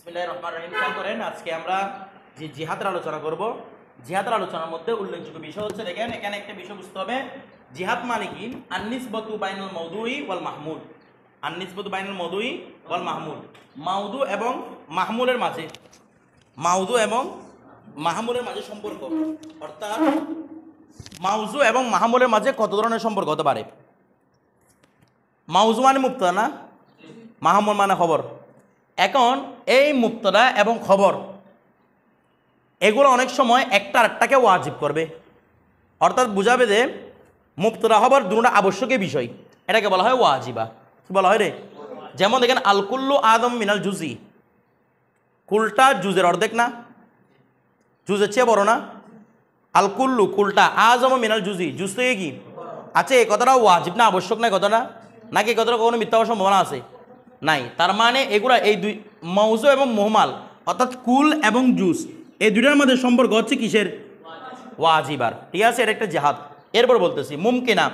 বিসমিল্লাহির রহমানির রহিম। খেয়াল করেন, আজকে আমরা যে জিহাদের আলোচনা করব, জিহাদের আলোচনার মধ্যে উল্লেখযোগ্য বিষয় হচ্ছে, দেখেন এখানে একটা বিষয় বুঝতে হবে। জিহাদ মানে কি? আন-নিসবাতু বাইনাল মাউদুই ওয়াল মাহমুল। আন-নিসবাতু বাইনাল মাউদুই ওয়াল মাহমুল, মাউদু এবং মাহমুলের মাঝে, মাউদু এবং মাহমুলের মাঝে সম্পর্ক। অর্থাৎ মাউজু এবং মাহমুলের মাঝে কত ধরনের সম্পর্ক হতে পারে? মাউজু মানে মুবতাদা না, মাহমুল মানে খবর। এখন এই মুবতাদা এবং খবর এগুলো অনেক সময় একটা আরেকটাকে ওয়াজিব করবে। অর্থাৎ বুঝাবে যে মুবতাদা খবর দুটোটা আবশ্যকীয় বিষয়, এটাকে বলা হয় ওয়াজিবা। কি বলা হয় রে? যেমন দেখেন, আল কুল্লু আদম মিনাল জুজি, কুলটা জুজের অর্ধেক না, জুজের চেয়ে বড় না? আল কুল্লু কুলটা আজম মিনাল জুজি, জুজ থেকে কি? আচ্ছা, এই কথাটা ওয়াজিব না আবশ্যক নাই কথাটা? নাকি এই কথাটা কখনো মিথ্যা হওয়ার সম্ভাবনা আছে? নাই। তার মানে এগুলা এই দুই মৌজু এবং মুহমাল, অর্থাৎ কুল এবং জুস, এই দুইটার মধ্যে সম্পর্ক হচ্ছে কিসের? ওয়াজিবার। ঠিক আছে, এটা একটা জিহাদ। এরপর বলতেছি মুমকিনা।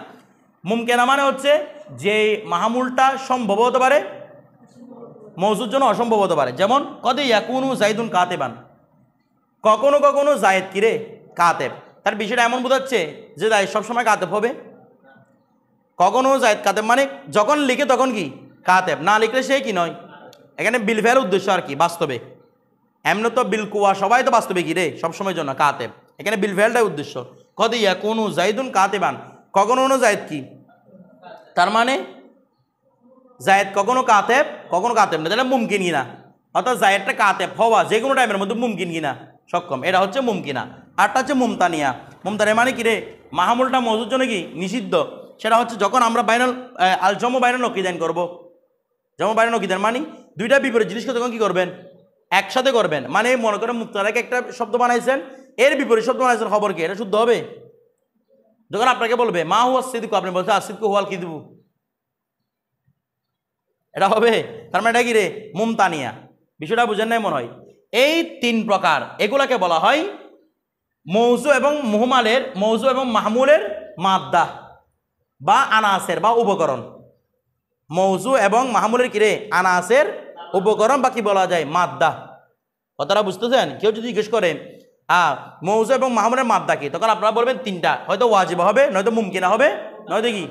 মুমকিনা মানে হচ্ছে যে মাহমুলটা সম্ভব হতে পারে, মৌজুর জন্য অসম্ভব হতে পারে। যেমন কদ ইয়াকুনু জাইদুন কাতেবান, কখনো কখনো জায়েদ কিরে কাতেব। তার বিষয়টা এমন বোঝাচ্ছে যে জায়েদ সবসময় কাতেব হবে। কখনো জায়েদ কাতেব মানে যখন লিখে তখন কি কাতেব, না লিখলে সে কি নয়। এখানে বিল ফেয়ার উদ্দেশ্য আর কি, বাস্তবে। এমন তো বিল কুয়া সবাই তো বাস্তবে কি রে সবসময়ের জন্য কাতেব, এখানে বিল ফেয়ারটাই উদ্দেশ্য। কদ ইয়াকুনু জাইদুন কাতেবান, কখনো কোনো জায়েদ কি, তার মানে জায়েদ কখনো কাতেব কখনো কাতেব না, তাহলে মুমকিন কিনা। অর্থাৎ জায়েদটা কাতেব হওয়া যে কোনো টাইমের মধ্যে মুমকিন কিনা, সক্ষম, এটা হচ্ছে মুমকিনা। আরটা হচ্ছে মুমতানিয়া। মুমতানিয়া মানে কি রে? মাহমুলটা মৌজুর জন্য কি নিষিদ্ধ, সেটা হচ্ছে যখন আমরা বাইনাল আল জম বাইনাল নকিদান করবো। যেমন বাইনাল নকিদান মানে দুইটা বিপরীত জিনিসকে তখন কি করবেন? একসাথে করবেন। মানে মনে করেন মুক্তারাকে একটা শব্দ বানাইছেন, এর বিপরীত শব্দ বানাইছেন খবর কি, এটা শুদ্ধ হবে? যখন আপনাকে বলবে মা হুয়া সিদ্দিকু, আপনি বলছেন আসিদকু হুয়াল কিযবু, এটা হবে? তার মানে এটা কি রে? মুমতানিয়া। বিষয়টা বুঝেন নাই মনে হয়। এই তিন প্রকার, এগুলাকে বলা হয় মৌজু এবং মুহমালের, মৌজু এবং মাহমুলের মাদ্দা বা আনাসের বা উপকরণ। মৌজু এবং মাহমুলের কিরে আনাসের উপকরণ বা কি বলা যায় মাদ্দা। কথাটা বুঝতেছেন? কেউ যদি জিজ্ঞেস করে মৌজু এবং মাহমুলের মাদ্দা কি, তখন আপনারা বলবেন তিনটা, হয়তো ওয়াজিবা হবে, নয়তো মুমকিনা হবে, নয়তো কি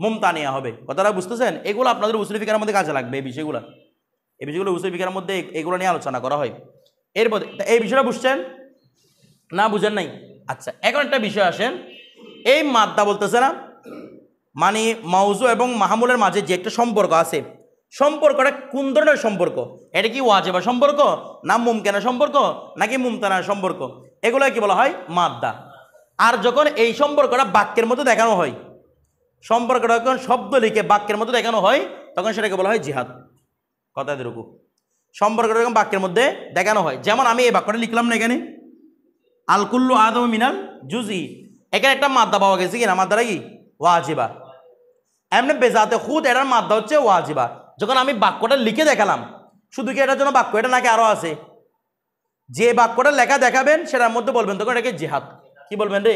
মুমতানিয়া হবে। কথাটা বুঝতেছেন? এগুলো আপনাদের উসুল ফিকারের মধ্যে কাজে লাগবে। এই বিষয়গুলো উসুল ফিকারের মধ্যে এগুলো নিয়ে আলোচনা করা হয়। এরপর এই বিষয়টা বুঝছেন না, বুঝেন নাই? আচ্ছা, এখন একটা বিষয় আসেন, এই মাদ্দা বলতেছে না, মানে মৌজু এবং মাহমুলের মাঝে যে একটা সম্পর্ক আছে, সম্পর্কটা কোন ধরনের সম্পর্ক? এটা কি ওয়াজিবা সম্পর্ক, না মুমকিনা সম্পর্ক, নাকি মুমতানার সম্পর্ক? এগুলো কি বলা হয়? মাদ্দা। আর যখন এই সম্পর্কটা বাক্যের মধ্যে দেখানো হয়, সম্পর্কটা যখন শব্দ লিখে বাক্যের মধ্যে দেখানো হয়, তখন সেটাকে বলা হয় জিহাদ। কথা এরকম সম্পর্কটা যখন বাক্যের মধ্যে দেখানো হয়, যেমন আমি এই বাক্যটা লিখলাম না এখানে, আল কুল্লু আদম মিনাল জুজি, এখানে একটা মাদ্দা পাওয়া গেছে কিনা? মাদ্দাটা কি? ওয়াজিবা। এমনি বেজাতে খুদ এটার মাদ্দা হচ্ছে ওয়াজিবা। যখন আমি বাক্যটা লিখে দেখালাম, শুধু কি এটার জন্য বাক্য, এটা নাকি আরো আছে? যে বাক্যটা লেখা দেখাবেন সেটার মধ্যে বলবেন তখন এটাকে জিহাদ। কি বলবেন রে?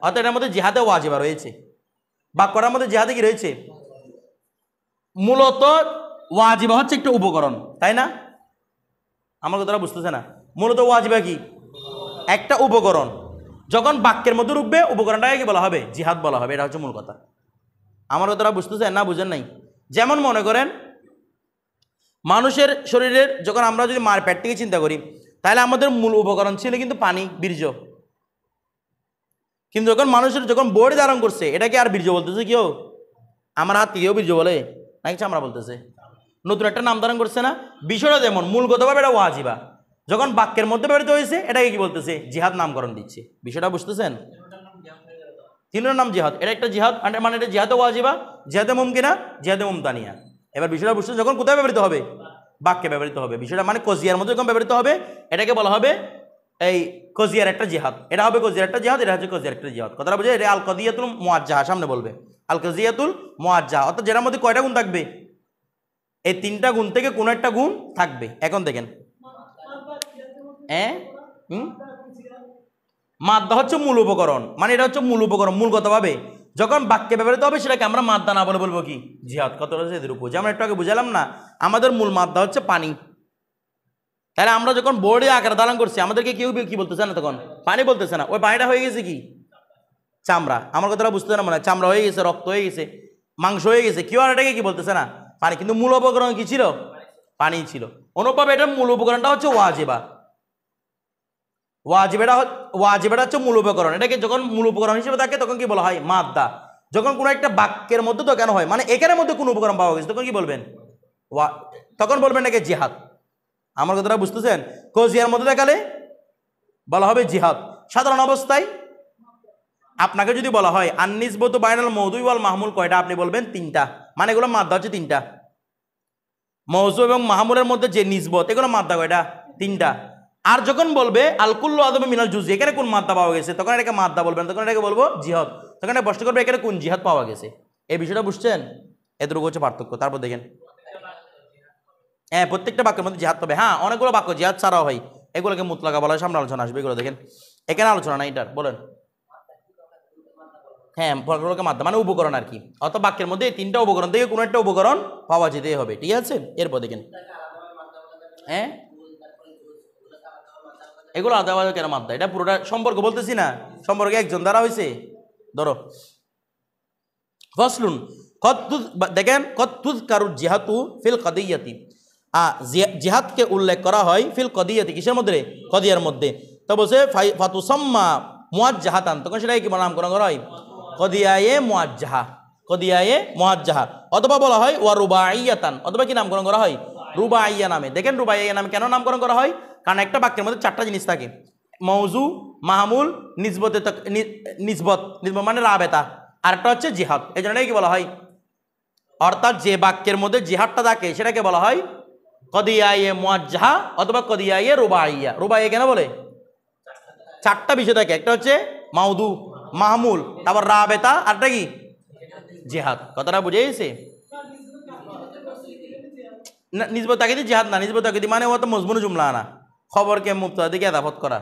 অর্থাৎ এটার মধ্যে জিহাদে ওয়াজিবা রয়েছে, বাক্যটার মধ্যে জিহাদে কি রয়েছে? মূলত ওয়াজিবা হচ্ছে একটা উপকরণ, তাই না? আমার কথাটা বুঝতেছে না? মূলত ওয়াজিবা কি? একটা উপকরণ। যখন বাক্যের মধ্যে রুখবে উপকরণটাকে কি বলা হবে? জিহাদ বলা হবে। এটা হচ্ছে মূল কথা। আমার কথাটা বুঝতেছেন না, বুঝেন নাই? যেমন মনে করেন মানুষের শরীরের, যখন আমরা যদি মার পেট থেকে চিন্তা করি, তাহলে আমাদের মূল উপকরণ ছিল কিন্তু পানি, বীর্য। কিন্তু যখন মানুষের যখন বডি ধারণ করছে, এটাকে আর বীর্য বলতেছে কেউ? আমার হাত থেকেও বীর্য বলে নাকি চামড়া বলতেছে? নতুন একটা নাম ধারণ করছে না? বিষয়টা যেমন মূলগতভাবে এটা ওয়াজিবা, যখন বাক্যের মধ্যে ব্যবহৃত হয়েছে এটাকে কি বলতেছে? জিহাদ নামকরণ দিচ্ছে। বিষয়টা বুঝতেছেন? তিনের নাম জিহাদ। এটা একটা জিহাদ, মানে এটা জিহাদে ওয়াজিবা, জিহাদে মুমকিনা, জিহাদে মুমতানিয়া। এবার বিষয়টা বুঝতে, যখন কোথায় ব্যবহৃত হবে? বাক্যে ব্যবহৃত হবে। বিষয়টা মানে কজিয়ার মধ্যে যখন ব্যবহৃত হবে, এটাকে বলা হবে এই কজিয়ার একটা জিহাদ। এটা হবে কজিয়ার একটা জিহাদ, এটা হচ্ছে কজিয়ার একটা জিহাদ। কথাটা বুঝে? এটা আল কদিয়াতুল মুআজ্জাহা, সামনে বলবে আল কজিয়াতুল মুআজ্জাহা, অর্থাৎ যেটার মধ্যে কয়টা গুণ থাকবে? এই তিনটা গুণ থেকে কোনো একটা গুণ থাকবে। এখন দেখেন, মাদ্দা হচ্ছে মূল উপকরণ, মানে এটা হচ্ছে মূল উপকরণ। মূলগতভাবে যখন বাক্যে ব্যবহৃত হবে সেটাকে আমরা মাদ্দা না বলে বলবো কি? জিহাদ। কত হচ্ছে এদের উপর, যেমন একটু আগে বুঝালাম না, আমাদের মূল মাদ্দা হচ্ছে পানি, তাহলে আমরা যখন বোর্ডে আকার ধারণ করছি আমাদেরকে কেউ কি বলতেছে না, তখন পানি বলতেছে না, ওই পানিটা হয়ে গেছে কি চামড়া। আমার কথাটা বুঝতে না মনে হয়, চামড়া হয়ে গেছে, রক্ত হয়ে গেছে, মাংস হয়ে গেছে, কেউ আর এটাকে কি বলতেছে না পানি, কিন্তু মূল উপকরণ কি ছিল? পানি ছিল। অনুরূপভাবে এটার মূল উপকরণটা হচ্ছে ওয়াজিবা। ওয়াজিবাটা হচ্ছে মূল উপকরণ। এটাকে যখন মূল উপকরণ হিসেবে থাকে তখন কি বলা হয়? মাদ্দা। যখন কোনো একটা বাক্যের মধ্যে তো কেন হয়, মানে এখানের মধ্যে কোনো উপকরণ পাওয়া গেছে, তখন কি বলবেন? তখন বলবেন নাকি জিহাদ। আমার কথাটা বুঝতেছেন? কজিয়ার মধ্যে দেখালে বলা হবে জিহাদ। সাধারণ অবস্থায় আপনাকে যদি বলা হয় আননিসবতু বাইনাল মওদুই ওয়াল মাহমুল কয়টা, আপনি বলবেন 3টা। মানে এগুলো মাদ্দা হচ্ছে 3টা। মওজু এবং মাহমুলের মধ্যে যে নিসবত, এগুলো মাদ্দা কয়টা? 3টা। আর যখন বলবে আল কুল্লু আদমে মিনাল জুজি, এখানে কোন মাদ্দা পাওয়া গেছে, তখন এটাকে মাদ্দা বলবেন, তখন এটাকে বলবো জিহাদ। তখন এটা প্রশ্ন করবে এখানে কোন জিহাদ পাওয়া গেছে। এই বিষয়টা বুঝছেন? এতটুকু হচ্ছে পার্থক্য। তারপর দেখেন, হ্যাঁ প্রত্যেকটা বাক্যের মধ্যে জিহাদ পাবে। হ্যাঁ অনেকগুলো বাক্য জিহাদ ছাড়াও হয়, এগুলোকে মুতলাকা বলা হয়, সামনে আলোচনা আসবে। এগুলো দেখেন, এখানে আলোচনা নাই এটার, বলেন। হ্যাঁ ফলগুলোকে মাধ্যম মানে উপকরণ আর কি, অত বাক্যের মধ্যে 3টা উপকরণ থেকে কোনো একটা উপকরণ পাওয়া যেতেই হবে, ঠিক আছে? এরপর দেখেন, হ্যাঁ এগুলো আলাদা আলাদা কেন মাদ্দা? এটা পুরোটা সম্পর্ক বলতেছি না, সম্পর্কে একজন দ্বারা হয়েছে। ধরো ফসলুন, দেখেন কত্তুজ কারু জিহাতু ফিল কদিয়াতি, জিহাদকে উল্লেখ করা হয় ফিল কদিয়াতি, কিসের মধ্যে? কদিয়ার মধ্যে। তো বলছে ফাতুসাম্মা মুআজ্জাহাতান, তখন সেটাকে কি নামকরণ করা হয়? কদিয়ায়ে মুআজ্জাহা, কদিয়ায়ে মুআজ্জাহা। অথবা বলা হয় ওয়া রুবাইয়াতান, অথবা কি নামকরণ করা হয়? রুবাইয়া নামে। দেখেন রুবাইয়া নামে কেন নামকরণ করা হয়? কারণ একটা বাক্যের মধ্যে 4টা জিনিস থাকে, মওজু, মাহমুল, নিসবত মানে রাবেতা, আরেকটা হচ্ছে জিহাদ। এই জন্য কি বলা হয়? অর্থাৎ যে বাক্যের মধ্যে জিহাদটা থাকে সেটাকে বলা হয় কদিয়ায়ে মুআজ্জাহা অথবা কদিয়ায়ে রুবাইয়া। রুবাইয়া কেন বলে? 4টা বিষয় থাকে, একটা হচ্ছে মাউদু, মাহমুল, তারপর রাবেতা, আরটা কি? জিহাদ। কথাটা বুঝে গেছে? নিসবত তাকিদি জিহাদ না, নিসবত তাকিদি মানে ও তো মজমুন জুমলা আনা, খবরকে মুবতাদা থেকে ইদাফত করা।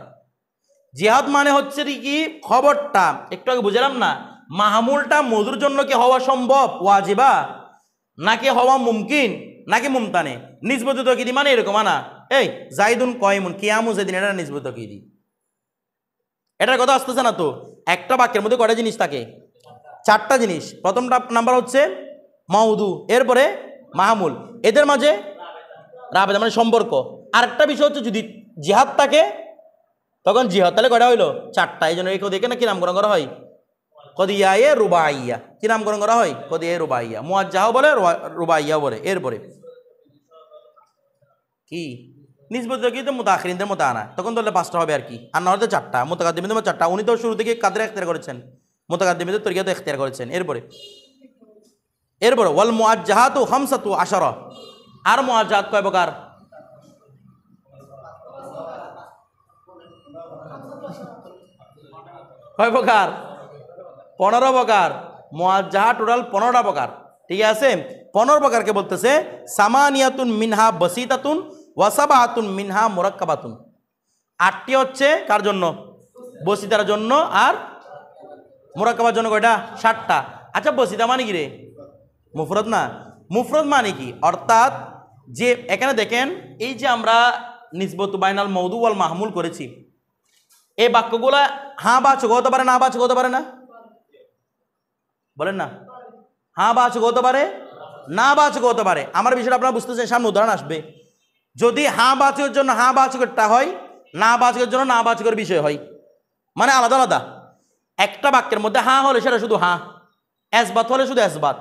জিহাদ মানে হচ্ছে কি খবরটা, একটু আগে বুঝলাম না, মাহমুলটা মজুর জন্য কি হওয়া সম্ভব ওয়াজিবা, নাকি হওয়া মুমকিন, নাকি মুমতানে? নিসবত তাকিদি মানে এরকম আনা, এই জাইদুন কয়মুন কিয়ামু জাইদিন, এটা নিসবত তাকিদি। এটার কথা আসতেছে না তো? একটা বাক্যের মধ্যে কয়টা জিনিস থাকে? 4টা জিনিস। প্রথমটা নাম্বার হচ্ছে মাউদু, এরপরে মাহমুল, এদের মাঝে রাবেতা মানে সম্পর্ক। আরেকটা বিষয় হচ্ছে যদি জিহাদ থাকে তখন জিহাদ, তাহলে কয়টা হইলো? 4টা। এই জন্য এই দেখে না কি নামকরণ করা হয়? কদিয়ায়ে রুবাইয়া। কি নামকরণ করা হয়? কদিয়ায়ে রুবাইয়া। মুআজ্জাহা বলে, রুবাইয়া বলে। এরপরে কি নিসবত কি তো মুতাআখিরিনদের মতো আনা, তখন ধরলে 5টা হবে আর কি, আর না হলে 4টা। মুতাকাদ্দিমিনদের মধ্যে 4টা। উনি তো শুরু থেকে কাদের ইখতিয়ার করেছেন? মুতাকাদ্দিমিনদের তরিকা তো ইখতিয়ার করেছেন। এরপরে ওয়াল মুআজ্জাহাতু খামসাতু আশারা। আর মুআজ্জাহাত কয় প্রকার? কয় প্রকার? 15 প্রকার। মুআজ্জাহা টোটাল 15টা প্রকার, ঠিক আছে? 15 প্রকারকে বলতেছে সামানিয়াতুন মিনহা বাসিতাতুন ওয়া সাবআতুন মিনহা মুরাক্কাবাতুন। 8টি হচ্ছে কার জন্য? বসিতার জন্য। আর মুরাক্কাবার জন্য কয়টা? 7টা। আচ্ছা বসিতা মানে কি রে? মুফরদ না? মুফরদ মানে কি? অর্থাৎ যে এখানে দেখেন এই যে আমরা নিসবতু বাইনাল মওদু ওয়াল মাহমুল করেছি, এই বাক্যগুলা হ্যাঁ বাচক হতে পারে, না বাচক হতে পারে না? বলেন না। হ্যাঁ বাচক হতে পারে, না বাচক হতে পারে। আমার বিষয়টা আপনারা বুঝতেছেন, সামনে উদাহরণ আসবে। যদি হ্যাঁ বাচকের জন্য হ্যাঁ বাচকেরটা হয়, না বাচকের জন্য না বাচকের বিষয় হয়, মানে আলাদা আলাদা। একটা বাক্যের মধ্যে হ্যাঁ হলে সেটা শুধু হ্যাঁ, এসবাত হলে শুধু এসবাত,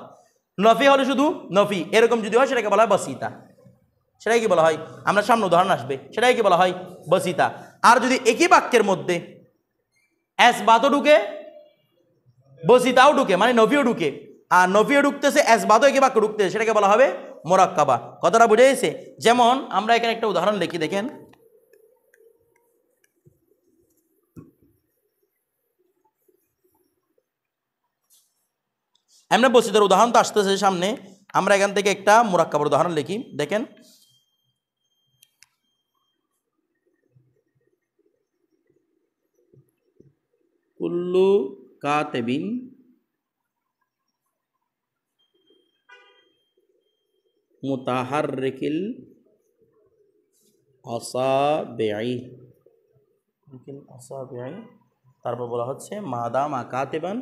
নফি হলে শুধু নফি, এরকম যদি হয় সেটাকে বলা হয় বসিতা। সেটাই কি বলা হয়? আমরা সামনে উদাহরণ আসবে, সেটাই কি বলা হয়? বসিতা। আর যদি একই বাক্যের মধ্যে এসবাতও ঢুকে বসিতাও ঢুকে, মানে নফিও ঢুকে, আর নফিও ঢুকতেছে এসবাতও একই বাক্য ঢুকতেছে, সেটাকে বলা হবে মোরাক্কাবা। কথাটা বুঝে গেছে? যেমন আমরা এখানে একটা উদাহরণ লিখি, দেখেন আমরা বসিতার উদাহরণ তো আসতেছে সামনে, আমরা এখান থেকে একটা মুরাক্কাবার উদাহরণ লিখি, দেখেন কুল্লু কাতিবিন মুতাহাররিকিল আসাবিঈ, মুমকিন আসাবিঈ। তারপর বলা হচ্ছে মাদামা কাতিবান,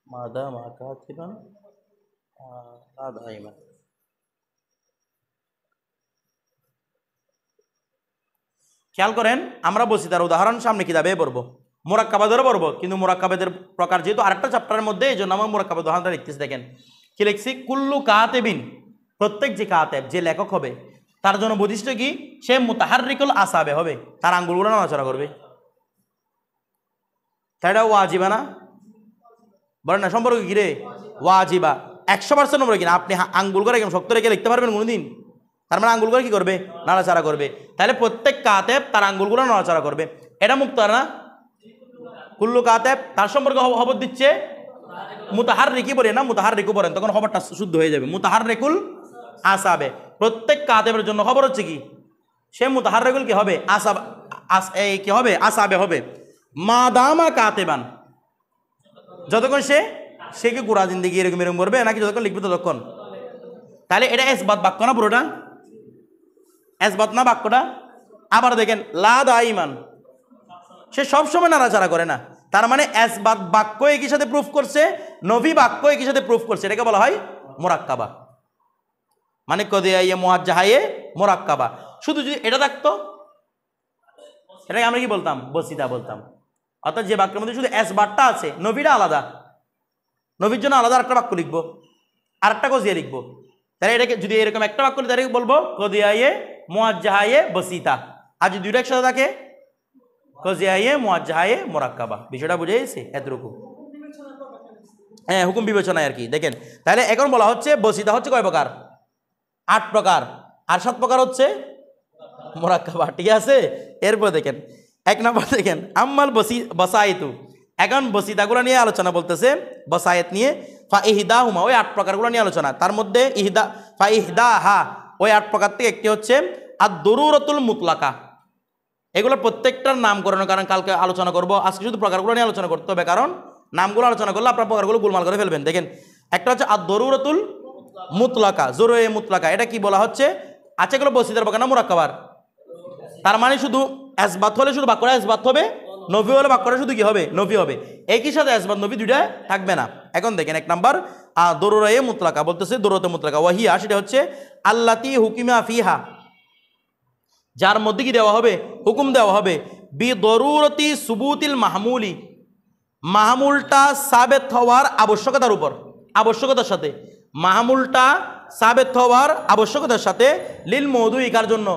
মাদামা কাতিবান লা দাইমান। খেয়াল করেন, আমরা বলছি তার উদাহরণ সামনে কিতাবে পড়বো, মোরাক্কাবাদেরও পড়বো, কিন্তু মোরাক্কাবাদের প্রকার যেহেতু আরেকটা চ্যাপ্টারের মধ্যে, এই জন্য আমার মোরাক্কাবের উদাহরণটা লিখতেছি। দেখেন কি লিখছি, কুল্লু কাতেবিন, প্রত্যেক যে কাতেব, যে লেখক হবে, তার জন্য বৈশিষ্ট্য কি, সে মুতাহাররিকুল আসাবে হবে, তার আঙ্গুলগুলো নড়াচড়া করবে। তাই এটা ওয়াজিবা না? বলেন না, সম্পর্ক কি রে? ওয়াজিবা। 100% নম্বর কিনা, আপনি আঙ্গুল করে একদম শক্ত রেখে লিখতে পারবেন কোনোদিন? তার মানে আঙ্গুল করে কি করবে? নাড়াচাড়া করবে। তাহলে প্রত্যেক কাতেব তার আঙ্গুলগুলো নাড়াচাড়া করবে, এটা মুক্তার না? কুল্লু কাতেব, তার সম্পর্কে খবর দিচ্ছে মুতাহাররিকি বলে না, মুতাহাররিকু বলেন, তখন খবরটা শুদ্ধ হয়ে যাবে। মুতাহাররিকুল আসাবে, প্রত্যেক কাতেবের জন্য খবর হচ্ছে কি, সে মুতাহাররিকুল কি হবে? আসাব, এই কি হবে? আসাবে হবে। মাদামা কাতেবান, যতক্ষণ সে কি গোড়া জিন্দিগি এরকম এরকম করবে নাকি যতক্ষণ লিখবে ততক্ষণ? তাহলে এটা এসবাত বাক্য না? পুরোটা এসবাত না বাক্যটা? আবার দেখেন লা দাইমান, সে সবসময় নাড়াচাড়া করে না, তার মানে এসবাত বাক্য একই সাথে প্রুফ করছে, নবী বাক্য একই সাথে প্রুফ করছে, এটাকে বলা হয় মোরাক্কাবা। মানে কদিয়ায়ে মুআজ্জাহায়ে মোরাক্কাবা। শুধু যদি এটা থাকতো, এটাকে আমরা কি বলতাম? বসিতা বলতাম। অর্থাৎ যে বাক্যের মধ্যে শুধু এসবাতটা আছে, নবীটা আলাদা, নবীর জন্য আলাদা আরেকটা বাক্য লিখবো, আরেকটা কজিয়া লিখবো। তাহলে এটাকে যদি এরকম একটা বাক্য তাহলে বলবো কদিয়ায়ে মুআজ্জাহায়ে বসিতা। আর যদি দুইটা একসাথে থাকে, কজিয়ায়ে মুআজ্জাহায়ে মোরাক্কাবা। বিষয়টা বুঝে গেছে? এতটুকু, হ্যাঁ, হুকুম বিবেচনায় আর কি। দেখেন তাহলে এখন বলা হচ্ছে বসিতা হচ্ছে কয় প্রকার? 8 প্রকার, আর 7 প্রকার হচ্ছে মোরাক্কাবা, ঠিক আছে? এরপর দেখেন 1 নম্বর দেখেন আম্মাল বসায়েতু। এখন বসিতাগুলো নিয়ে আলোচনা বলতেছে, বসায়েত নিয়ে। ফা ইহদাহুমা, ওই 8 প্রকারগুলো নিয়ে আলোচনা। তার মধ্যে ফা ইহদাহা, ওই 8 প্রকার থেকে একটি হচ্ছে আদ-দুরুরাতুল মুতলাকা। এগুলো প্রত্যেকটার নামকরণের কারণ কালকে আলোচনা করব, আজকে শুধু প্রকারগুলো নিয়ে আলোচনা করতে হবে, কারণ নামগুলো আলোচনা করলে আপনার প্রকারগুলো গোলমাল করে ফেলবেন। দেখেন একটা হচ্ছে আদ-দুরুরাতুল মুতলাকা, জরুরি মুতলাকা। এটা কি বলা হচ্ছে? আচ্ছা, এগুলো বসিতার প্রকার না মুরাক্কাবার? তার মানে শুধু এসবাত হলে শুধু বাক্যটা এসবাত হবে, নফি হলে বাক্যটা শুধু কি হবে? নফি হবে। একই সাথে এসবাত নফি দুইটা থাকবে না। এখন দেখেন 1 নাম্বার দরুরায়ে মুতলাকা বলতেছে, দরুরাতে মুতলাকা ওয়াহিয়া, সেটা হচ্ছে আল্লাতি হুকিমা ফিহা, যার মধ্যে কি দেওয়া হবে? হুকুম দেওয়া হবে। বি দরুরতি সুবুতিল মাহমুলি, মাহমুলটা সাবেত হওয়ার আবশ্যকতার উপর, আবশ্যকতার সাথে, মাহমুলটা সাবেত হওয়ার আবশ্যকতার সাথে, লিল মৌদুই, কার জন্য?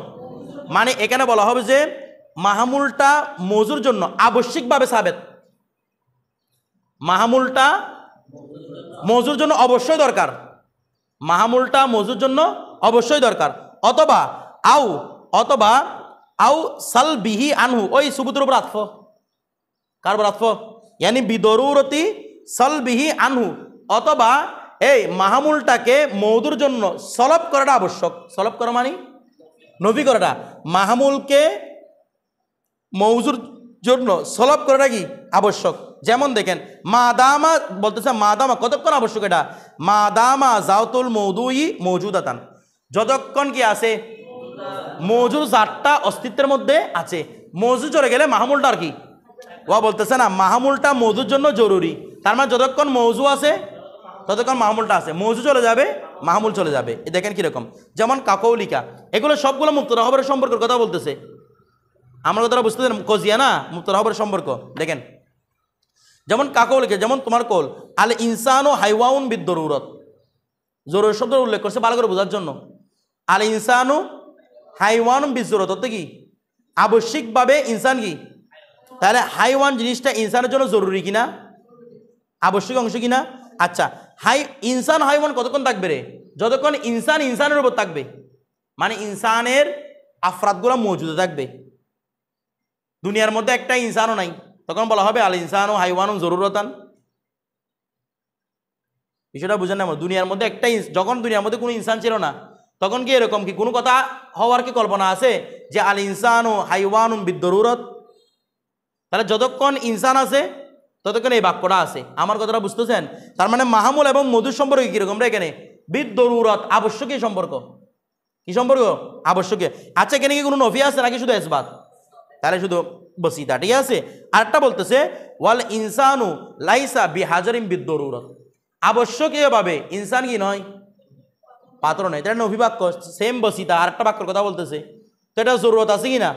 মানে এখানে বলা হবে যে মাহমুলটা মৌজুর জন্য আবশ্যিকভাবে সাবেত, মাহমুলটা মৌজুর জন্য অবশ্যই দরকার, মাহমুলটা মৌজুর জন্য অবশ্যই দরকার। অথবা আউ সালবিহি আনহু, ওই সুবুতের উপর আতফ, কার উপর আতফ? ইয়ানি বিদরুরতি সালবিহি আনহু, অথবা এই মাহমুলটাকে মৌদুর জন্য সলব করাটা আবশ্যক। সলব করা মানে নফি করাটা, মাহমুলকে মৌজুর জন্য সলব করাটা কি আবশ্যক। যেমন দেখেন মাদামা বলতেছে, মাদামা কতক্ষণ আবশ্যক? এটা মাদামা জাওতুল মৌদুই মৌজুদাতান, যতক্ষণ কি আছে? মৌজুর জাতটা অস্তিত্বের মধ্যে আছে। মৌজু চলে গেলে মাহমুলটা আর কি? ওয়া বলতেছে না, মাহমুলটা মৌজুর জন্য জরুরি। তার মানে যতক্ষণ মৌজু আছে ততক্ষণ মাহমুলটা আছে, মৌজু চলে যাবে মাহমুল চলে যাবে। দেখেন কিরকম, যেমন কাকৌলিকা, এগুলো সবগুলো মুক্তরা খবরের সম্পর্কের কথা বলতেছে। আমরা কথাটা বুঝতেছেন? কজিয়া না, মুক্তরা খবরের সম্পর্ক। দেখেন যেমন কাকৌলিকা, যেমন তোমার কল আল ইনসানু হাইওয়াউন বিদ-দরুরত, জরুরি শব্দের উল্লেখ করছে ভালো করে বোঝার জন্য। আল ইনসানু হাইওয়ান বিদ-দরুরত অর্থ কি? আবশ্যিকভাবে ইনসান কি? তাহলে হাইওয়ান জিনিসটা ইনসানের জন্য জরুরি কিনা? আবশ্যিক অংশ কিনা? আচ্ছা, ইনসান হাইওয়ান কতক্ষণ থাকবে রে? যতক্ষণ ইনসান ইনসানের উপর থাকবে, মানে ইনসানের আফরাদগুলো মৌজুদ থাকবে। দুনিয়ার মধ্যে একটা ইনসানও নাই, তখন বলা হবে আল ইনসানু হাইওয়ানুন জরুরতান। বিষয়টা বুঝেন না? দুনিয়ার মধ্যে একটা, যখন দুনিয়ার মধ্যে কোনো ইনসান ছিল না, তখন কি এরকম কি কোনো কথা হওয়ার কি কল্পনা আছে যে আল ইনসানু হাইওয়ানুন বিদ-দরুরত? তাহলে যতক্ষণ ইনসান আছে ততক্ষণ এই বাক্যটা আছে। আমার কথাটা বুঝতেছেন? তার মানে মাহমুল এবং মধুর সম্পর্কে কীরকম রে? এখানে বিদরুরত আবশ্যকীয় সম্পর্ক। কি সম্পর্ক? আবশ্যকীয়। আচ্ছা, এখানে কি কোনো নফি আছে নাকি শুধু ইসবাত? তাহলে শুধু বসিতা, ঠিক আছে। আরেকটা বলতেছে ওয়াল ইনসানু লাইসা বিহাজারিম বিদরুরত, আবশ্যকীয়ভাবে ইনসান কি নয়? পাত্র নয়। এটা নফি বাক্য, সেম বসিতা। আরেকটা বাক্যের কথা বলতেছে, তো এটা জরুরত আছে কি না?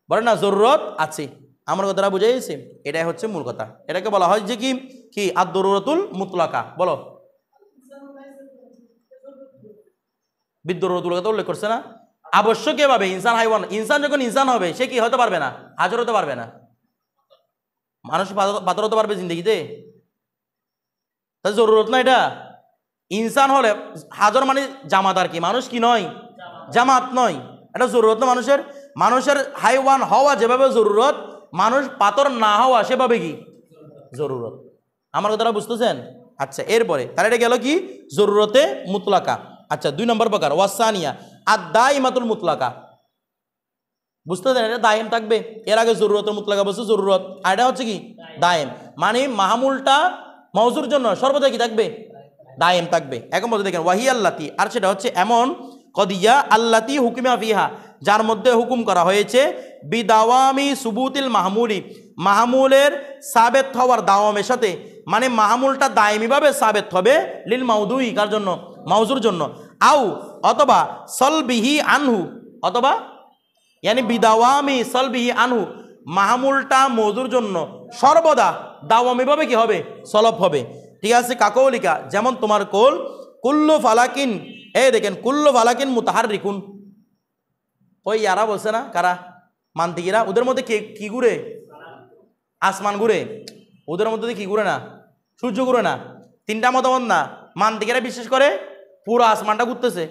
বলে না, জরুরত আছে। আমার কথাটা বুঝে গেছে? এটাই হচ্ছে মূল কথা। এটাকে বলা হয় যে কি কি আদ-দরুরাতুল মুতলাকা। বলো, বিদ্যুরতুল কথা উল্লেখ করছে না? আবশ্যকীয়ভাবে ইনসান হাইওয়ান, ইনসান যখন ইনসান হবে সে কি হতে পারবে না? হাজর হতে পারবে না। মানুষ পাথর হতে পারবে জিন্দগিতে? তাই জরুরত না এটা। ইনসান হলে হাজর মানে জামাত আর কি, মানুষ কি নয়? জামাত নয়। এটা জরুরত না মানুষের। মানুষের হাইওয়ান হওয়া যেভাবে জরুরত, মানুষ পাথর না হওয়া সেভাবে কি জরুরত। আমার কথাটা বুঝতেছেন? আচ্ছা, এরপরে তাহলে এটা গেল কি জরুরতে মুতলাকা। আচ্ছা, 2 নম্বর প্রকার ওয়াসানিয়া আদ-দাইমাতুল মুতলাকা। বুঝতেছেন? এটা দায়েম থাকবে। এর আগে জরুরতে মুতলাকা বলছে জরুরত, আর এটা হচ্ছে কি দায়েম, মানে মাহমুলটা মওজুর জন্য সর্বদা কি থাকবে? দায়েম থাকবে। এখন বলতে দেখেন ওয়াহি আল্লাতি, আর সেটা হচ্ছে এমন কদিয়া আল্লাতি হুকুমা ফিহা, যার মধ্যে হুকুম করা হয়েছে বিদাওয়ামি সুবুতিল মাহমুলি, মাহমুলের সাবেত হওয়ার দাওয়ামের সাথে, মানে মাহমুলটা দায়মিভাবে সাবেত হবে লিল মাউদুই, কার জন্য? মাউজুর জন্য। আও অথবা সলবিহি আনহু, অথবা ইয়ানি বিদাওয়ামি সলবিহি আনহু, মাহমুলটা মৌজুর জন্য সর্বদা দাওয়ামিভাবে কি হবে? সলব হবে। ঠিক আছে, কাকৌলিকা, যেমন তোমার কোল, কুল্লু ফালাকিন, এই দেখেন কুল্লু ফালাকিন মুতাহাররিকুন। ওই ইয়ারা বলছে না, কারা? মান্তিকিরা। ওদের মধ্যে কি ঘুরে? আসমান ঘুরে। ওদের মধ্যে কি ঘুরে না? সূর্য ঘুরে না। 3টা মতামত না। মান্তিকিরা বিশ্বাস করে পুরো আসমানটা ঘুরতেছে,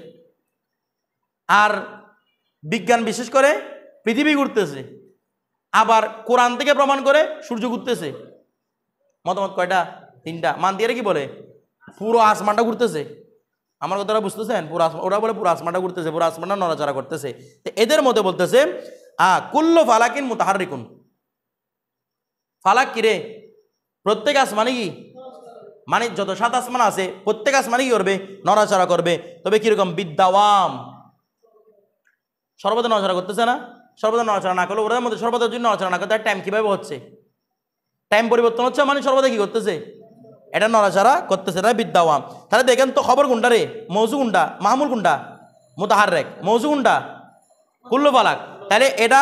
আর বিজ্ঞান বিশেষ করে পৃথিবী ঘুরতেছে, আবার কোরআন থেকে প্রমাণ করে সূর্য ঘুরতেছে। মতামত কয়টা? 3টা। মান্তিকিরা কি বলে? পুরো আসমানটা ঘুরতেছে। আমার কথাটা বুঝতেছেন? পুরো আসমান, ওরা বলে পুরো আসমানটা ঘুরতেছে, পুরো আসমানটা নড়াচড়া করতেছে। তো এদের মধ্যে বলতেছে কুল্লু ফালাকিন মুতাহাররিকুন। ফালাক কিরে? প্রত্যেক আসমানে কি, মানে যত 7 আসমান আছে প্রত্যেক আসমানে কি করবে? নড়াচড়া করবে। তবে কিরকম? বিদ্যাওয়াম, সর্বদা নড়াচড়া করতেছে না? সর্বদা নড়াচড়া না করলে ওদের মধ্যে সর্বদা যদি নড়াচড়া না করে তার টাইম কীভাবে হচ্ছে? টাইম পরিবর্তন হচ্ছে, মানে সর্বদা কি করতেছে? এটা নড়াচড়া করতেছে, এটা বিদ্যাওয়াম। তাহলে দেখেন তো খবর কোনটা রে? মৌজু কোনটা? মাহমুল কোনটা? মুতাহাররিক। মৌজু কোনটা? কুল্লু ফালাক। তাহলে এটা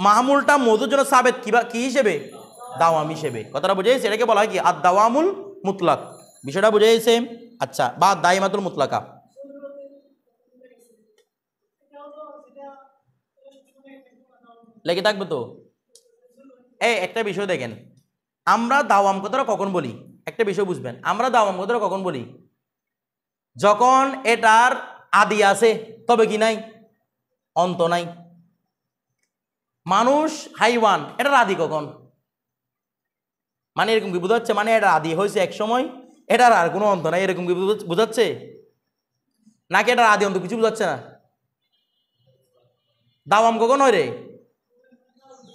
মাহমুলটা মৌজুর জন্য সাবেত কি হিসেবে? দাওয়াম হিসেবে। কথাটা বুঝে গেছে? এটাকে বলা হয় কি আদ-দাওয়ামুল মুতলাক। বিষয়টা বুঝে গেছে? আচ্ছা, বা দাইমাতুল মুতলাকা। লেগে থাকবে তো। এই একটা বিষয় দেখেন, আমরা দাওয়াম কথাটা কখন বলি? একটা বিষয় বুঝবেন, আমরা দাওয়াম কথাটা কখন বলি? যখন এটার আদি আছে তবে কি নাই? অন্ত নাই। মানুষ, হাইওয়ান, এটার আদি কখন? মানে এরকম কি বোঝাচ্ছে? মানে এটা আদি হয়েছে এক সময়, এটার আর কোনো অন্ত নাই, এরকম কি বোঝাচ্ছে? নাকি এটার আদি অন্ত কিছু বোঝাচ্ছে না? দাওয়াম কখন হয় রে?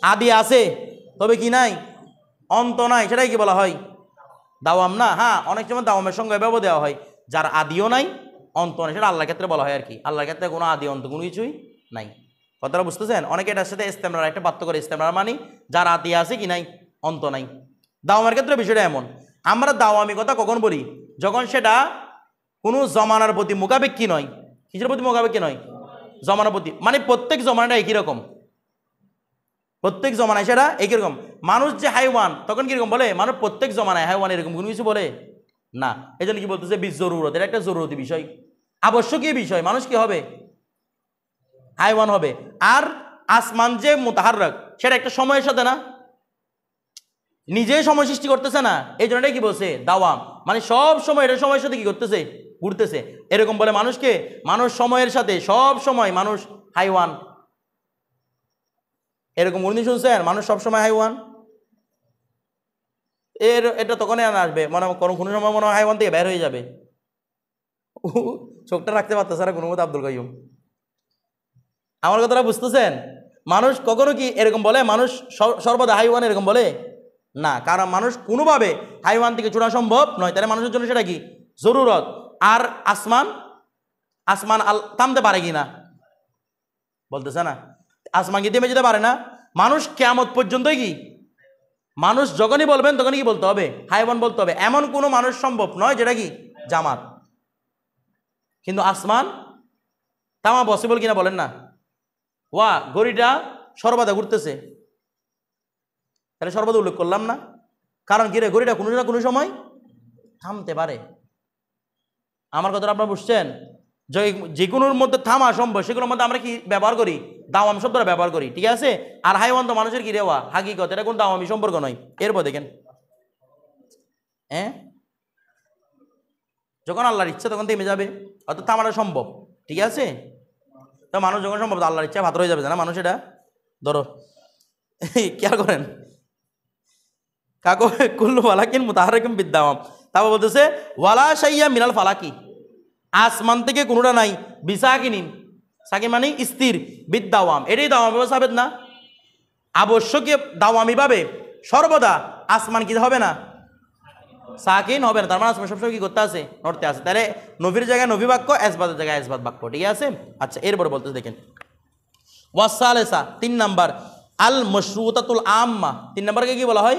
আদি আছে তবে কি নাই? অন্ত নাই। সেটাই কি বলা হয়? দাওয়াম না? হ্যাঁ, অনেক সময় দাওয়ামের সঙ্গে এভাবে দেওয়া হয়, যার আদিও নাই অন্ত নাই। সেটা আল্লাহর ক্ষেত্রে বলা হয় আর কি। আল্লাহর ক্ষেত্রে কোনো আদি অন্ত কোনো কিছুই নাই। কথাটা বুঝতেছেন? অনেকে এটার সাথে ইস্তেমরার একটা পার্থক্য করে। ইস্তেমরার মানে যার আদি আছে কি নাই, অন্ত নাই। দাওয়ামের ক্ষেত্রে বিষয়টা এমন। আমরা দাওয়ামি কথা কখন বলি? যখন সেটা কোনো জমানার প্রতি মোকাবেক্ষী নয়। কিসের প্রতি মোকাবেক্ষী নয়? জমানার প্রতি। মানে প্রত্যেক জমানাটা একই রকম, প্রত্যেক জমানায় সেটা একই রকম। মানুষ যে হাইওয়ান, তখন কিরকম বলে? মানুষ প্রত্যেক জমানায় হাইওয়ান এরকম কোনো কিছু বলে না। এই জন্য কি বলতেছে? জরুরত। এটা একটা জরুরতি বিষয়, আবশ্যকীয় বিষয়। মানুষ কি হবে? হাইওয়ান হবে। আর আসমান যে মুতাহাররিক, সেটা একটা সময়ের সাথে না, নিজেই সময় সৃষ্টি করতেছে না। এই জন্য কি বলছে? দাওয়াম। মানে সব সময় এটা সময়ের সাথে কি করতেছে? ঘুরতেছে। এরকম বলে মানুষকে। মানুষ সময়ের সাথে সব সময় মানুষ হাইওয়ান। এরকম কোনদিন শুনছেন মানুষ সবসময় হাইওয়ান? এটা তখনই আসবে মানে কোনো সময় মনে হয় হাইওয়ান থেকে বের হয়ে যাবে। চোখটা রাখতে পারতেছে না কোনো মতো আব্দুল কাইয়ুম। আমার কথাটা বুঝতেছেন? মানুষ কখনো কি এরকম বলে? মানুষ সর্বদা হাইওয়ান এরকম বলে না, কারণ মানুষ কোনোভাবে হাইওয়ান থেকে ছোড়া সম্ভব নয়। তাহলে মানুষের জন্য সেটা কি? জরুরত। আর আসমান, আসমান থামতে পারে কি না বলতেছে না, আসমান কি থেমে যেতে পারে না? মানুষ কিয়ামত পর্যন্তই কি, মানুষ যখনই বলবেন তখনই কি বলতে হবে? হাইওয়ান বলতে হবে। এমন কোনো মানুষ সম্ভব নয় যেটা কি জামাত। কিন্তু আসমান থামা পসিবল কিনা বলেন না? ওয়া ঘড়িটা সর্বদা ঘুরতেছে, তাহলে সর্বদা উল্লেখ করলাম না, কারণ কি রে, ঘড়িটা কোনো না কোনো সময় থামতে পারে। আমার কথাটা আপনারা বুঝছেন? যে কোনোর মধ্যে থামা সম্ভব, সেগুলোর মধ্যে আমরা কি ব্যবহার করি? দাওয়াম শব্দটা ব্যবহার করি, ঠিক আছে? আর হাইওয়ান তো মানুষের কি রেওয়া হাকিকত, এটা কোন দাওয়ামি সম্পর্ক নয়। এরপর দেখেন, হ্যাঁ, যখন আল্লাহর ইচ্ছা তখন থেমে যাবে, অর্থাৎ থামাটা সম্ভব, ঠিক আছে? তো মানুষ যখন সম্ভব আল্লাহর ইচ্ছা ভাত হয়ে যাবে না মানুষ, এটা ধরো খেয়াল করেন, কাকু কুল্লু ফালাকিন মুতাহারিকুম বিদ্দাওয়াম। তারপর বলতেছে ওয়ালা শাইয়া মিনাল ফালাকি, আসমান থেকে কোনোটা নাই, বিসাকিনিন, সাকিন মানে স্থির, বিদ্দাওয়াম, এটাই দাওয়ামি সাবেদ না? আবশ্যকীয় দাওয়ামি ভাবে সর্বদা আসমান কি হবে না, সাকিন হবে না, তার মানে আসমান সবসময় কি করতে আছে, নড়তে আছে। তাহলে নবীর জায়গায় নবী বাক্য, এসবাতের জায়গায় এসবাত বাক্য, ঠিক আছে? আচ্ছা, এরপরে বলতেছে দেখেন ওয়াসালেসা 3 নাম্বার আল মশরুতাতুল আম্মা। 3 নাম্বারকে কি বলা হয়?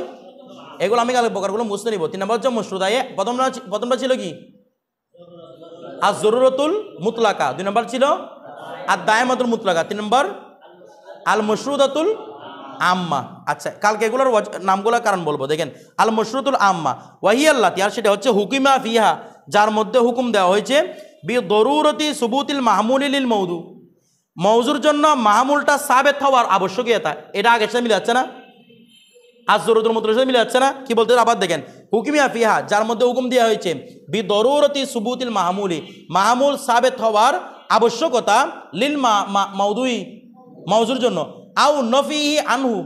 এগুলো আমি কালকে প্রকারগুলো মুছতে নিব। 3 নাম্বার হচ্ছে মশরুতা। প্রথমটা ছিল কি আজ জরুরতুল মুতলাকা, 2 নম্বর ছিল আর দায়মাতুল মুতলাকা, 3 নম্বর আল মশরুতাতুল আম্মা। আচ্ছা, কালকে এগুলোর নামগুলোর কারণ বলবো। দেখেন আল মশরুতুল আম্মা ওয়াহিয়াল্লাতি, আর সেটা হচ্ছে হুকিমা ফিহা, যার মধ্যে হুকুম দেওয়া হয়েছে বি দরুরতি সুবুতিল মাহমুলিল মৌদু, মৌজুর জন্য মাহমুলটা সাবেত হওয়ার আবশ্যকীয়তা। এটা আগের সাথে মিলে যাচ্ছে না? আজ জরুরতুল মুতলাকার সাথে মিলে যাচ্ছে না? কি বলতে আবার দেখেন হুকিমা ফিহা, যার মধ্যে হুকুম দেওয়া হয়েছে বি দরুরতি সুবুতিল মাহমুলি, মাহমুল সাবেত হওয়ার আবশ্যকতা, লিল মৌদুই, মৌজুর জন্য, আউ নফিহি আনহু,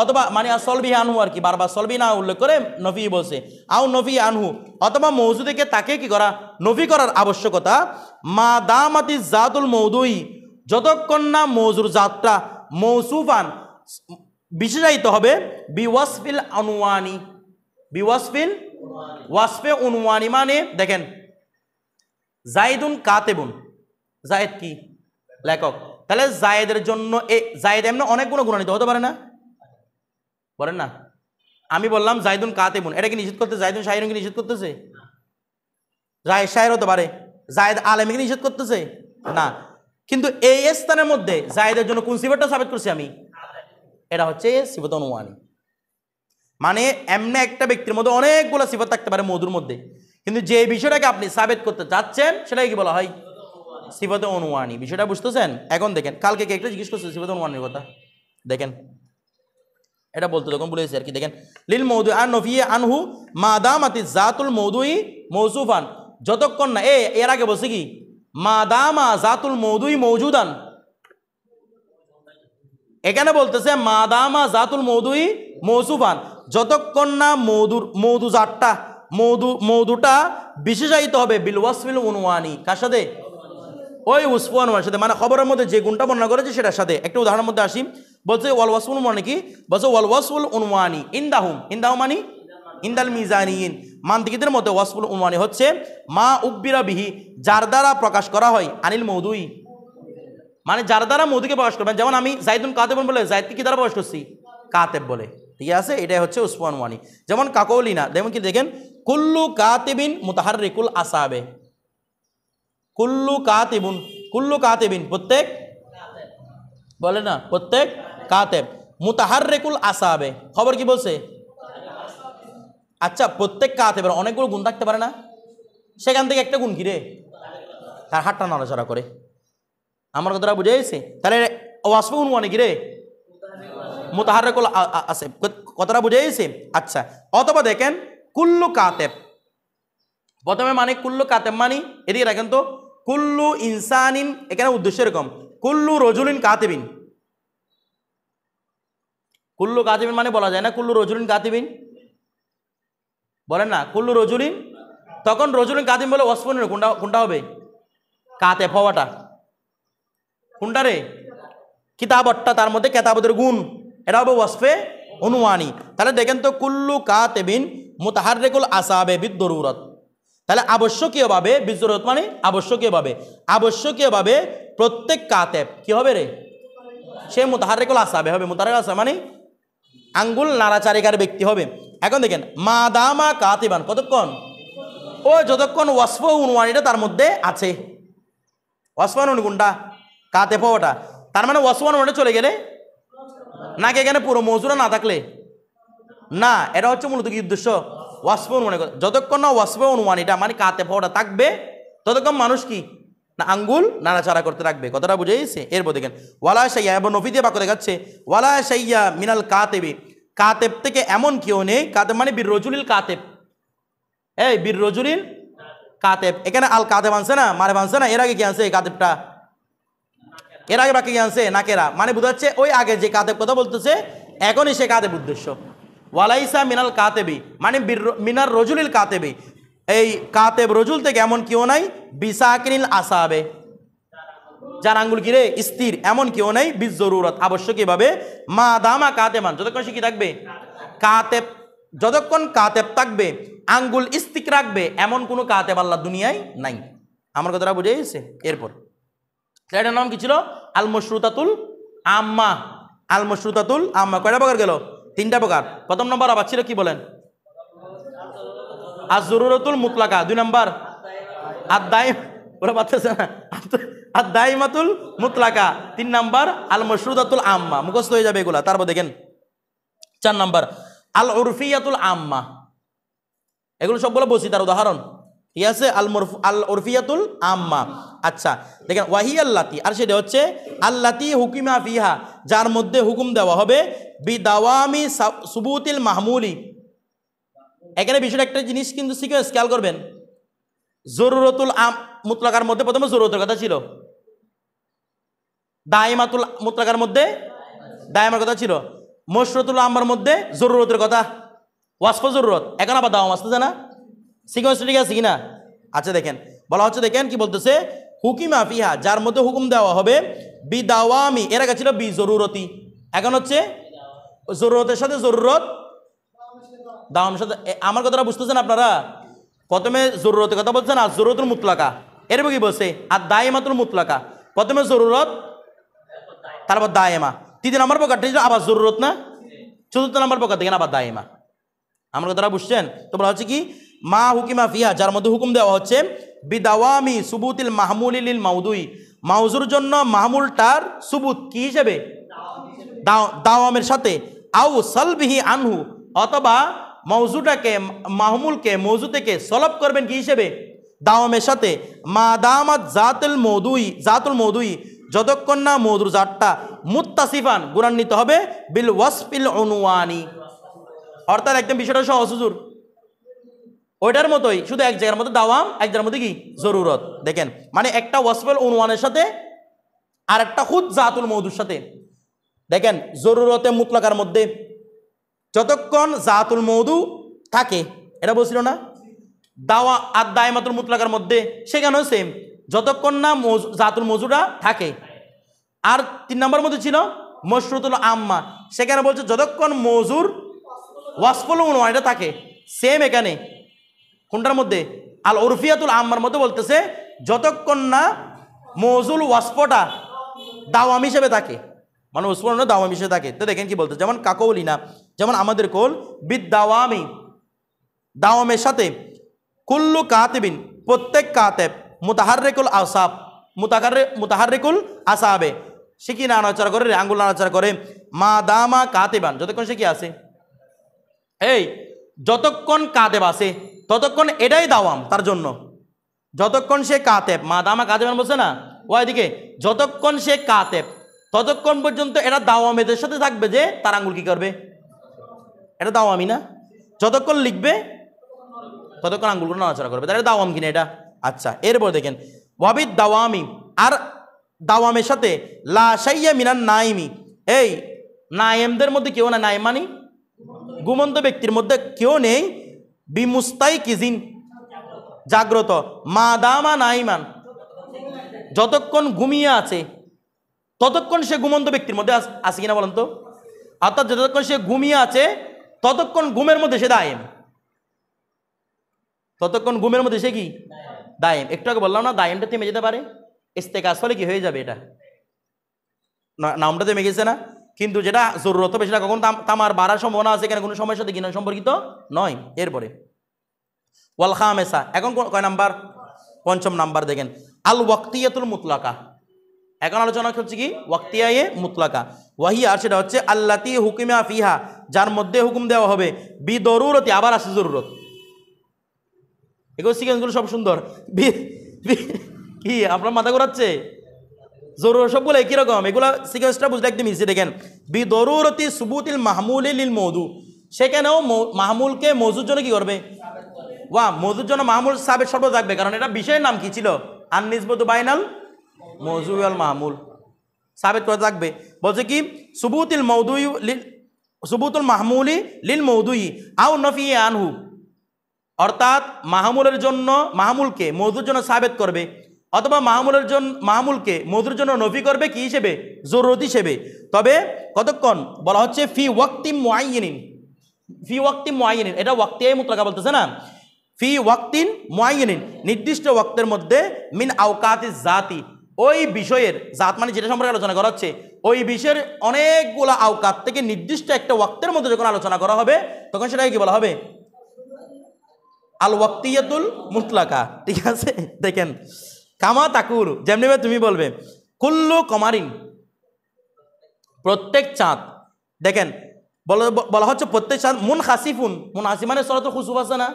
অথবা মানে সলবি আনহু, আর কি বারবার সলবি না উল্লেখ করে নফি বলছে, আউ নফি আনহু, অথবা মৌজু থেকে তাকে কি করা, নফি করার আবশ্যকতা, মা দামাতি জাতুল মৌদুই, যতক্ষণ না মৌজুর জাতটা মৌসুফান বিশেষায়িত হবে, বিওয়াসফিল আনওয়ানি, বিওয়াসফিল ওয়াসফে উনওয়ানি, মানে দেখেন জাইদুন কাতেবুন, জায়েদ কি লেখক, তাহলে জায়েদের জন্য জায়েদ এমনি অনেক গুণান্বিত হতে পারে না? বলেন না? আমি বললাম জাইদুন কাতেবুন, এটা কি নিষেধ করতে? জাইদুন শাহিরুন কি নিষেধ করতেছে? জায়েদ শায়ের হতে পারে, জায়েদ আলেম কি নিষেধ করতেছে? না। কিন্তু এই স্থানের মধ্যে জায়েদের জন্য কোন সিফাতটা সাবেত করছি আমি? এটা হচ্ছে সিফাত অনুমানী। মানে এমনি একটা ব্যক্তির মধ্যে অনেকগুলো সিফাত থাকতে পারে মধুর মধ্যে, কিন্তু যে বিষয়টাকে আপনি সাবেত করতে চাচ্ছেন সেটাকে কি বলা হয়? সিফাত অনুমানী। বিষয়টা বুঝতেছেন? এখন দেখেন কালকে কে একটা জিজ্ঞেস করছে সিফাত অনুমানীর কথা, দেখেন এটা বলতে তখন বলেছি আর কি। দেখেন লিল মৌদু আর নফিয়ে আনহু মাদামাতি জাতুল মৌদুই মৌসুফান, যতক্ষণ না এর আগে বলছে কি মাদামা জাতুল মৌদুই মৌজুদান, এখানে বলতেছে মাদামা জাতুল মৌদুই মৌসুফান, যতক্ষণ না মৌদু জাতটা মৌদুটা বিশেষায়িত হবে বিল ওয়াসফিল উনওয়ানি, কার সাথে? ওই উসফু আনওয়ানের সাথে, মানে খবরের মধ্যে যে গুণটা বর্ণনা করেছে সেটার সাথে। একটা উদাহরণের মধ্যে আসি, বলছে ওয়াল ওয়াসফুল মানে কি? বলছে ওয়াল ওয়াসফুল উনওয়ানি ইনদাহুম, ইনদাহুম মানে ইনদাল মিজানিন, মান্তিকিদের মধ্যে ওয়াসফুল উনওয়ানি হচ্ছে মা উব্বিরা বিহি, যার দ্বারা প্রকাশ করা হয়, আনিল মৌদুই, মানে যার দ্বারা মৌদুকে প্রকাশ করবেন। যেমন আমি জাইদুন কাতেবুন বলে জাইদকে কি দ্বারা প্রকাশ করছি? কাতেব বলে, ঠিক আছে? এটাই হচ্ছে উসফু আনওয়ানি। যেমন কাকৌলিনা, যেমন কি দেখেন কুল্লু কাতিবিন মুতাহাররিকুল আসাবে, কুল্লু কাতিবুন, কুল্লু কাতিবিন প্রত্যেক, বলে না প্রত্যেক কাতেব, মুতাহাররিকুল আসাবে খবর কি বলছে? আচ্ছা, প্রত্যেক কাতেবের অনেকগুলো গুণ থাকতে পারে না? সেখান থেকে একটা গুণ কি রে? তার হাতটা নড়াচড়া করে। আমার কথাটা বুঝে গেছে? তাহলে ওয়াসফে উনওয়ানি কি রে? মুতাহাররিকুল আসে, কথাটা বুঝে গেছে? আচ্ছা, অথবা দেখেন কুল্লু কাতেব, প্রথমে মানে কুল্লু কাতেব মানে এদিকে রাখেন তো, কুল্লু ইনসানিন, এখানে উদ্দেশ্য এরকম, কুল্লু রজুলিন কাতিবিন, কুল্লু কাতিবিন মানে বলা যায় না কুল্লু রজুলিন কাতিবিন, বলেন না কুল্লু রজুলিন, তখন রজুলিন কাতিবিন বলে ওয়াসফুন, কোনটা হবে? কাতেব হওয়াটা কোনটা রে? কিতাবটা, তার মধ্যে কেতাবতের গুণ, এটা হবে ওয়াসফে অনুমানি। তাহলে দেখেন তো কুল্লু কাতিবিন মুতাহাররিকুল আসাবে বিদ দরুরত, তাহলে আবশ্যকীয়ভাবে বিজরুরত মানে আবশ্যকীয়ভাবে প্রত্যেক কাতেব কি হবে রে, সে মুতাহাররিকুল আসাবে হবে। মুতাহাররিকুল আসাব মানে আঙ্গুল নাড়াচাড়িকার ব্যক্তি হবে। এখন দেখেন মাদামা কাতিবান কতক্ষণ, ও যতক্ষণ ওয়াসফ উনওয়ানিটা তার মধ্যে আছে। ওয়াসফ উনওয়ানি কোনটা, কাতেব ওটা। তার মানে ওয়াসফ উনওয়ানিটা চলে গেলে নাকি এখানে পুরো মৌজুরা না থাকলে না, এটা হচ্ছে মূলত কি উদ্দেশ্য, ওয়াসফ উনওয়ানি। যতক্ষণ না ওয়াসফ উনওয়ানিটা মানে কাতেব ওটা থাকবে ততক্ষণ মানুষ কি না আঙ্গুল নাড়াচাড়া করতে থাকবে। কথাটা বুঝে গেছে? এরপর দেখেন ওয়ালা শাইয়া, এবং নফি দিয়ে বাক্য দেখাচ্ছে ওয়ালা শাইয়া মিনাল কাতেবি, কাতেব থেকে এমন কেউ নেই। কাতেব মানে বীর রজুলিল কাতেব, এই বীর রজুলিল কাতেব। এখানে আল কাতেব আনছে না, মারে আনছে না, এর আগে কি আনছে কাতেবটা, এর আগে বাকি কি আনছে নাকেরা, মানে বোঝাচ্ছে ওই আগে যে কাতেব কথা বলতেছে এখনই সে কাতেব উদ্দেশ্য। ওয়ালাইসা মিনাল কাতেবি মানে মিনার রজুলিল কাতেবি, এই কাতেব রজুল থেকে এমন কেউ নাই। বিসাকিনিল আসাবে, যার আঙ্গুল কিরে স্থির, এমন কেউ নাই। বিজ জরুরত আবশ্যকীয়ভাবে। মা দামা কাতেমান যতক্ষণ সে কি থাকবে কাতেব, যতক্ষণ কাতেব থাকবে আঙ্গুল স্থির রাখবে এমন কোনো কাতেব আল্লাহ দুনিয়ায় নাই। আমার কথাটা বুঝে গেছে? এরপর এটার নাম কি ছিল, আল মশরুতাতুল আম্মা। আল মশরুতাতুল আম্মা কয়টা প্রকার গেল, 3টা প্রকার। প্রথম নম্বর আবার ছিল কি বলেন, আজ জরুরতুল মুতলাকা। 2 নম্বর আদাই, ওরা পাচ্ছে না, আদাইমাতুল মুতলাকা। 3 নম্বর আল মশরুতাতুল আম্মা, মুখস্থ হয়ে যাবে এগুলা। তারপর দেখেন 4 নম্বর আল উরফিয়াতুল আম্মা। এগুলো সবগুলো বসি তার উদাহরণ, ঠিক আছে? আল উরফিয়াতুল আম্মা। আচ্ছা দেখেন ওয়াহি আল্লাতি, আর সেটা হচ্ছে আল্লাতি হুকিমা ফিহা, যার মধ্যে হুকুম দেওয়া হবে বিদাওয়ামি সুবুতিল মাহমুলি। এখানে বিষয়টা একটা জিনিস কিন্তু সিকোয়েন্স খেয়াল করবেন। জরুরতুল মুতলাকার মধ্যে প্রথমে জরুরতের কথা ছিল, দাইমাতুল মুতলাকার মধ্যে দাইমার কথা ছিল, মশরুতুল আম্মার মধ্যে জরুরতের কথা, ওয়াসফ জরুরত। এখন আবার দাওয়াম আসতেছে না, সিকোয়েন্স ঠিক আছে কিনা? আচ্ছা দেখেন বলা হচ্ছে, দেখেন কি বলতেছে, হুকিমা ফিহা, যার মধ্যে হুকুম দেওয়া হবে বিদাওয়ামি, এর আগে ছিল বি জরুরতি, এখন হচ্ছে জরুরতের সাথে জরুরত, দাওয়ামের সাথে। আমার কথাটা বুঝতেছেন আপনারা? প্রথমে জরুরতের কথা বলছেন আর জরুরতুল মুতলাকা, এরপর কি বলছে আর দায়মাতুল মুতলাকা। প্রথমে জরুরত তারপর দায়মা। 3 নম্বর প্রকারটা ছিল আবার জরুরত না, 4র্থ নম্বর প্রকার দেখেন আবার দায়মা। আমার কথাটা বুঝছেন? তো বলা হচ্ছে কি মা হুকিমা ফিয়া, যার মধ্যে হুকুম দেওয়া হচ্ছে বিদাওয়ামি সুবুতিল মাহমুলিল মাউদুই, মাউজুর জন্য মাহমুলটার সুবুত কি হিসেবে দাওয়ামের সাথে, আউ সালবিহি আনহু, অথবা মৌজুটাকে মাহমুলকে মৌজু থেকে সলব করবেন কি হিসেবে দাওয়ামের সাথে। মা দামাত জাতুল মৌদুই, যতক্ষণ না মৌদুর জাতটা মুত্তাসিফান গুণান্বিত হবে বিল ওয়াসফিল উনওয়ানি, অর্থাৎ একদম বিষয়টা সহজ হুজুর, ওইটার মতোই, শুধু এক জায়গার মধ্যে দাওয়াম, এক জায়গার মধ্যে কি জরুরত। দেখেন মানে একটা ওয়াসফিল উনওয়ানের সাথে আর একটা খুদ জাতুল মৌদুর সাথে। দেখেন জরুরতে মুতলাকার মধ্যে যতক্ষণ জাতুল মৌদু থাকে, এটা বলছিল না, দাওয়া আর দায়মাতুল মুতলাকার মধ্যে সেখানেও সেম, যতক্ষণ না জাতুল মৌজুটা থাকে। আর 3 নম্বর মধ্যে ছিল মশরুতুল আম্মা, সেখানে বলছে যতক্ষণ মৌজুর ওয়াসফুল উনওয়ানিটা থাকে। সেম এখানে কোনটার মধ্যে, আল উরফিয়াতুল আম্মার মধ্যে বলতেছে যতক্ষণ না মৌজুল ওয়াসফটা দাওয়াম হিসেবে থাকে, মানে ওয়াসফুল দাওয়াম হিসেবে থাকে। তো দেখেন কি বলতে, যেমন কাকৌলিনা, যেমন আমাদের কোল বিদ দাওয়ামি, দাওয়ামের সাথে, কুল্লু কাতিবিন প্রত্যেক কাতেব, মুতাহাররিকুল আসাব মুতাহাররিকুল আসাবে, সে কি নাড়াচাড়া করে, আঙ্গুল নাড়াচাড়া করে। মা দামা কাতিবান, যতক্ষণ সে কি আছে, এই যতক্ষণ কাতেব আছে ততক্ষণ এটাই দাওয়াম তার জন্য, যতক্ষণ সে কাতেব। মা দামা কাতেবান বলছে না, ও এদিকে যতক্ষণ সে কাতেব ততক্ষণ পর্যন্ত এটা দাওয়ামেদের সাথে থাকবে যে তার আঙ্গুল কি করবে, এটা দাওয়ামি না, যতক্ষণ লিখবে ততক্ষণ আঙ্গুলগুলো নাড়াচাড়া করবে, তাহলে দাওয়াম কিনা এটা। আচ্ছা এরপর দেখেন ওয়াবিদ দাওয়ামি, আর দাওয়ামের সাথে লা শাইয়া মিনান নাইমি, এই নায়েমদের মধ্যে কেউ না, নাইম মানে ঘুমন্ত ব্যক্তির মধ্যে কেউ নেই, বিমুস্তাইকিজিন জাগ্রত, মা দামা নাইমান যতক্ষণ ঘুমিয়ে আছে ততক্ষণ সে ঘুমন্ত ব্যক্তির মধ্যে আছে কিনা বলেন তো, অর্থাৎ যতক্ষণ সে ঘুমিয়ে আছে ততক্ষণ ঘুমের মধ্যে সে দায়েম। ততক্ষণ ঘুমের মধ্যে সে কি দায়েম। একটু আগে বললাম না দায়েমটা থেমে যেতে পারে, ইস্তেকাজ হলে কি হয়ে যাবে, এটা নামটা থেমে গেছে না। কিন্তু যেটা জরুরত হবে সেটা কখন তামার বাড়ার সম্ভাবনা আছে, এখানে কোনো সময়ের সাথে কিনা সম্পর্কিত নয়। এরপরে ওয়াল খামেসা, এখন কয় নাম্বার? পঞ্চম নাম্বার দেখেন আল ওয়াক্তিয়াতুল মুতলাকা। এখন আলোচনা হচ্ছে কি ওয়াক্তিয়ায়ে মুতলাকা। ওয়াহিয়া, আর সেটা হচ্ছে আল্লাতি হুকুমা ফিহা, যার মধ্যে হুকুম দেওয়া হবে বিদরুরতি, আবার আসে জরুরত। এগুলো সিকোয়েন্সগুলো সব সুন্দর। কি আপনার মাথা ঘোরাচ্ছে? জরুরত সবগুলো একই রকম, এগুলো সিকোয়েন্সটা বুঝলে একদম ইজি। দেখেন বিদরুরতি সুবুতিল মাহমুলি লিল মৌদু, সেখানেও মাহমুলকে মৌজুর জন্য কি করবে? মৌজুর জন্য মাহমুল সাবেত শব্দ থাকবে, কারণ এটা বিষয়ের নাম কি ছিল? আন-নিসবতু বাইনাল মৌজু ওয়াল মাহমুল, সাবেত করে থাকবে। বলছে কি সুবুতুল মৌদুই সুবুতুল মাহমুলি লিল মৌদুই আও নফি আনহু, অর্থাৎ মাহমুলের জন্য মাহমুলকে মৌজুর জন্য সাবেত করবে, অথবা মাহমুলকে মৌজুর জন্য নফি করবে কি হিসেবে? জরুরত হিসেবে। তবে কতক্ষণ বলা হচ্ছে? ফি ওয়াক্তিম মুআয়্যানিন, ফি ওয়াক্তিম মুআয়্যানিন, এটা ওয়াক্তিয়ে মুতলাকা বলতেছে না, ফি ওয়াক্তিন মুআয়্যানিন, নির্দিষ্ট ওয়াক্তের মধ্যে, মিন আওকাতিজ জাতি, ওই বিষয়ের, জাত মানে যেটা সম্পর্কে আলোচনা করা হচ্ছে, ওই বিষয়ের অনেকগুলো আওকাত থেকে নির্দিষ্ট একটা ওয়াক্তের মধ্যে যখন আলোচনা করা হবে তখন সেটাকে কি বলা হবে? আল ওয়াক্তিয়াতুল মুতলাকা। ঠিক আছে, দেখেন কামা তাকুর, যেমনি তুমি বলবে কুল্লু কমারিন, প্রত্যেক চাঁদ। দেখেন বলা হচ্ছে প্রত্যেক চাঁদ মুন হাসিফুন, মুন হাসিফ মানে সরাত খুসুফ আছে না,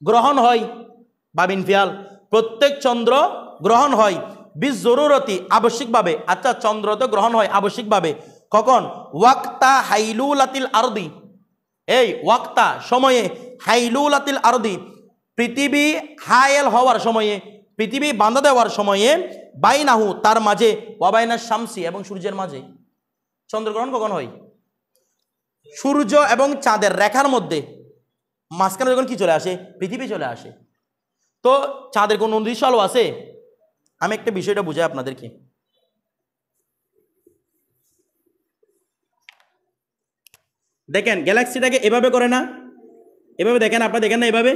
গ্রহণ হয়, বাবিন ফিয়াল, প্রত্যেক চন্দ্র গ্রহণ হয়, বিশ জরুরতি, আবশ্যিকভাবে। আচ্ছা, চন্দ্র তো গ্রহণ হয় আবশ্যিকভাবে, কখন? ওয়াক্তা হাইলুলাতিল আরদি, এই ওয়াক্তা সময়ে, হাইলুলাতিল আরদি পৃথিবী হায়েল হওয়ার সময়ে, পৃথিবী বাঁধা দেওয়ার সময়ে, বাইনাহু তার মাঝে, ওয়াবাইনা শামসি এবং সূর্যের মাঝে। চন্দ্রগ্রহণ কখন হয়? সূর্য এবং চাঁদের রেখার মধ্যে মাঝখানে যখন কি চলে আসে? পৃথিবী চলে আসে। তো চাঁদের কোন নির্দিষ্ট আলো আছে? আমি একটা বিষয়টা বুঝাই আপনাদেরকে। দেখেন গ্যালাক্সিটাকে এভাবে করে না, এভাবে দেখেন, আপনারা দেখেন না এভাবে।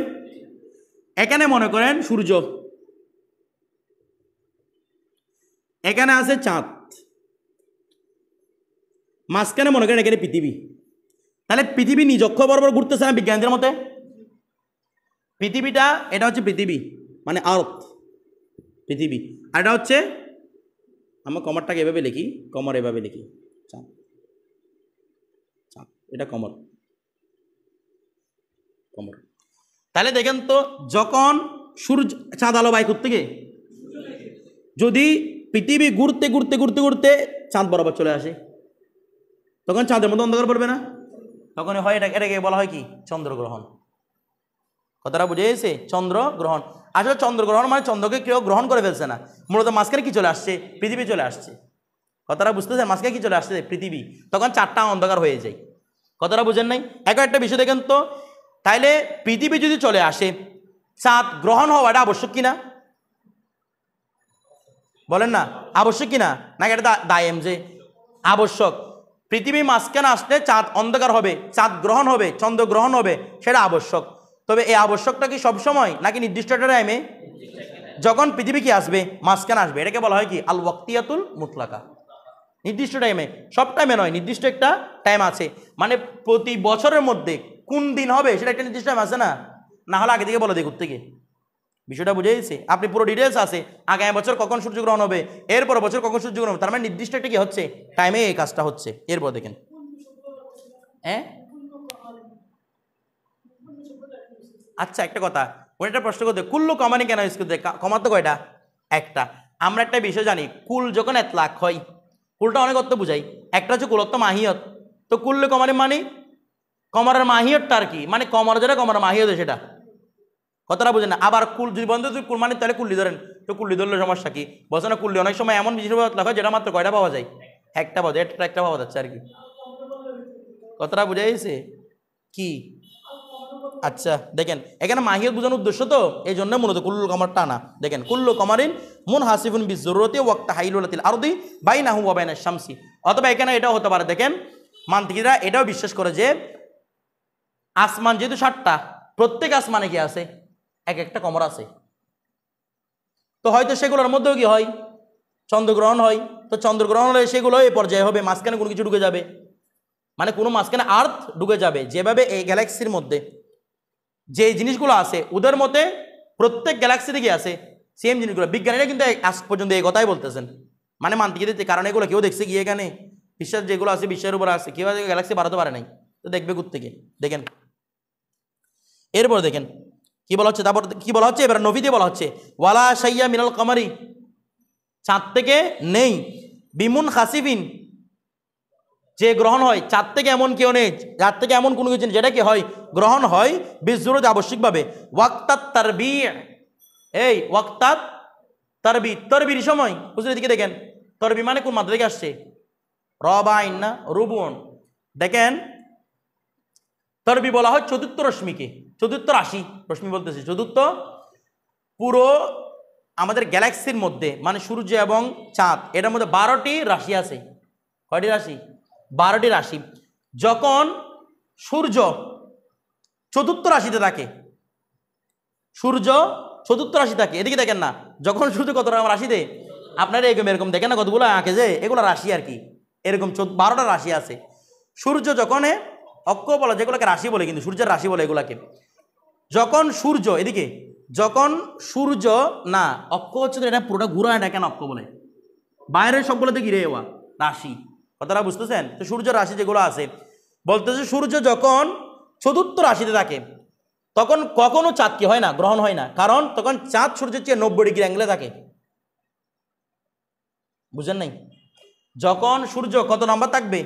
এখানে মনে করেন সূর্য, এখানে আছে চাঁদ, মাঝখানে মনে করেন এখানে পৃথিবী। তাহলে পৃথিবী নিজ অক্ষ বরাবর ঘুরতেছে না বিজ্ঞানীদের মতে? পৃথিবীটা, এটা হচ্ছে পৃথিবী মানে আর্থ, পৃথিবী। আর এটা হচ্ছে, আমরা কমরটাকে এভাবে লিখি, কমর এভাবে লিখি, চাঁদ, চাঁদ, এটা কমর, কমর। তাহলে দেখেন তো, যখন সূর্য চাঁদ আলো বাই করতে গিয়ে যদি পৃথিবী ঘুরতে ঘুরতে ঘুরতে ঘুরতে চাঁদ বরাবর চলে আসে, তখন চাঁদের মধ্যে অন্ধকার পড়বে না? তখন হয় এটাকে বলা হয় কি? চন্দ্রগ্রহণ। কথাটা বুঝে গেছে? চন্দ্রগ্রহণ। আসলে চন্দ্রগ্রহণ মানে চন্দ্রকে কেউ গ্রহণ করে ফেলছে না, মূলত মাঝখানে কি চলে আসছে? পৃথিবী চলে আসছে। কথাটা বুঝতেছেন? মাঝখানে কি চলে আসছে? পৃথিবী। তখন চারটা অন্ধকার হয়ে যায়। কথাটা বুঝেন নাই? এখন একটা বিষয় দেখেন তো, তাইলে পৃথিবী যদি চলে আসে, চাঁদ গ্রহণ হওয়াটা আবশ্যক কিনা? বলেন না, আবশ্যক কিনা? নাকি এটা দায়েম যে আবশ্যক? পৃথিবী মাঝখানে আসলে চাঁদ অন্ধকার হবে, চাঁদ গ্রহণ হবে, চন্দ্র গ্রহণ হবে, সেটা আবশ্যক। তবে এই আবশ্যকটা কি সবসময় নাকি নির্দিষ্ট একটা টাইমে? যখন পৃথিবী কি আসবে, মাঝখানে আসবে, এটাকে বলা হয় কি? আল ওয়াক্তিয়াতুল মুতলাকা। নির্দিষ্ট টাইমে, সব টাইমে নয়, নির্দিষ্ট একটা টাইম আছে। মানে প্রতি বছরের মধ্যে কোন দিন হবে সেটা একটা নির্দিষ্ট টাইম আছে না? না হলে আগে থেকে বলে দিই ঘুরতে গিয়ে। বিষয়টা বুঝে গেছে? আপনি পুরো ডিটেলস আছে, আগামী বছর কখন সূর্যগ্রহণ হবে, এরপর বছর কখন সূর্যগ্রহণ হবে, তার মানে নির্দিষ্ট একটা কি হচ্ছে টাইমে এই কাজটা হচ্ছে। এরপর দেখেন, হ্যাঁ আচ্ছা একটা কথা, ওইটা প্রশ্ন করতে, কুল্লু কমানি কেন ইউজ করতে? কমা তো কয়টা? একটা। আমরা একটা বিষয় জানি, কুল যখন এতলাক হয়, কুলটা অনেক অর্থ বুঝাই। একটা হচ্ছে কুলত্ব মাহিয়ত। তো কুল্লু কমানি মানে কমরের মাহিয়তটা আর কি, মানে কমর যেটা কমরের মাহিয়ত সেটা। কথাটা বুঝেন না? আবার কুল যদি বন্ধ যদি কুল মানে তাহলে কুল্লি ধরেন, তো কুল্লি ধরলে সমস্যা কি? বলছে না কুল্লি অনেক সময় এমন বিশেষ হয় যেটা মাত্র কয়টা পাওয়া যায়? একটা পাওয়া যায়, একটা পাওয়া যাচ্ছে আর কি। কথাটা বুঝে গেছে কি? আচ্ছা দেখেন, এখানে মাহিয়ত বোঝানোর উদ্দেশ্য তো, এই জন্য মূলত কুল্লু কমার টানা। দেখেন কুল্লু কমারিন মুন হাসিফুন বিজরুরতি ওয়াক্তা হাইলুলাতিল আরদি বাইনাহু ওয়া বাইনাশ শামসি। অথবা এখানে এটাও হতে পারে, দেখেন মান্তিকিরা এটাও বিশ্বাস করে যে আসমান যেহেতু 7টা, প্রত্যেক আসমানে কি আছে? এক একটা কমর আছে। তো হয়তো সেগুলোর মধ্যেও কি হয়, চন্দ্রগ্রহণ হয়। তো চন্দ্রগ্রহণ হলে সেগুলো এই পর্যায়ে হবে, মাঝখানে কোনো কিছু ঢুকে যাবে, মানে কোনো মাঝখানে আর্থ ঢুকে যাবে। যেভাবে এই গ্যালাক্সির মধ্যে যে জিনিসগুলো আছে ওদের মতে প্রত্যেক গ্যালাক্সিতে কি আছে সেম জিনিসগুলো। বিজ্ঞানীরা কিন্তু আজ পর্যন্ত এই কথাই বলতেছেন, মানে মানতে দিতে, কারণ এগুলো কেউ দেখছে গিয়ে এখানে বিশ্বের যেগুলো আছে বিশ্বের উপর আছে, কেউ গ্যালাক্সি বাড়াতে পারে নাই, তো দেখবে থেকে দেখেন। এরপর দেখেন কি বলা হচ্ছে, তারপর কি বলা হচ্ছে, এবার নবী দিয়ে বলা হচ্ছে ওয়ালা শাইয়া মিনাল কামারি, চাঁদ থেকে নেই, বিমুন খাসিফিন, যে গ্রহণ হয় চাঁদ থেকে এমন কেউ নেই, চাঁদ থেকে এমন কোনো কিছু যেটা কি হয় গ্রহণ হয় বিজরুজ আবশ্যিকভাবে। ওয়াক্তাত তারবি, এই ওয়াক্তাত তারবি, তরবির সময় বুঝলে দিকে দেখেন, তরবি মানে কোন মাত্রা থেকে আসছে, রবাইন না রুবুন। দেখেন তরবি বলা হয় চতুর্থ রশ্মিকে, চতুর্থ রাশি রশ্মি বলতেছি, চতুর্থ পুরো আমাদের গ্যালাক্সির মধ্যে, মানে সূর্য এবং চাঁদ এটার মধ্যে 12টি রাশি আছে। কয়টি রাশি? 12টি রাশি। যখন সূর্য চতুর্থ রাশিতে থাকে, সূর্য চতুর্থ রাশি থাকে, এদিকে দেখেন না, যখন সূর্য কত রকম রাশিতে, আপনারা এরকম এরকম দেখেন না কতগুলো আঁকে, যে এগুলো রাশি আর কি, এরকম 12টা রাশি আছে। সূর্য যখন অক্ষ বলে, যেগুলোকে রাশি বলে, কিন্তু সূর্যের রাশি বলে এগুলাকে। যখন সূর্য এদিকে, যখন সূর্য না, অক্ষ হচ্ছে তো এটা পুরোটা ঘুরা, এটা কেন অক্ষ বলে, বাইরের সবগুলোতে ঘিরে এওয়া রাশি, কথাটা বুঝতেছেন? তো সূর্যের রাশি যেগুলো আছে বলতেছে, সূর্য যখন চতুর্থ রাশিতে থাকে তখন কখনো চাঁদ কি হয় না, গ্রহণ হয় না, কারণ তখন চাঁদ সূর্যের চেয়ে 90 ডিগ্রি অ্যাঙ্গেলে থাকে। বুঝেন নাই? যখন সূর্য কত নাম্বার থাকবে,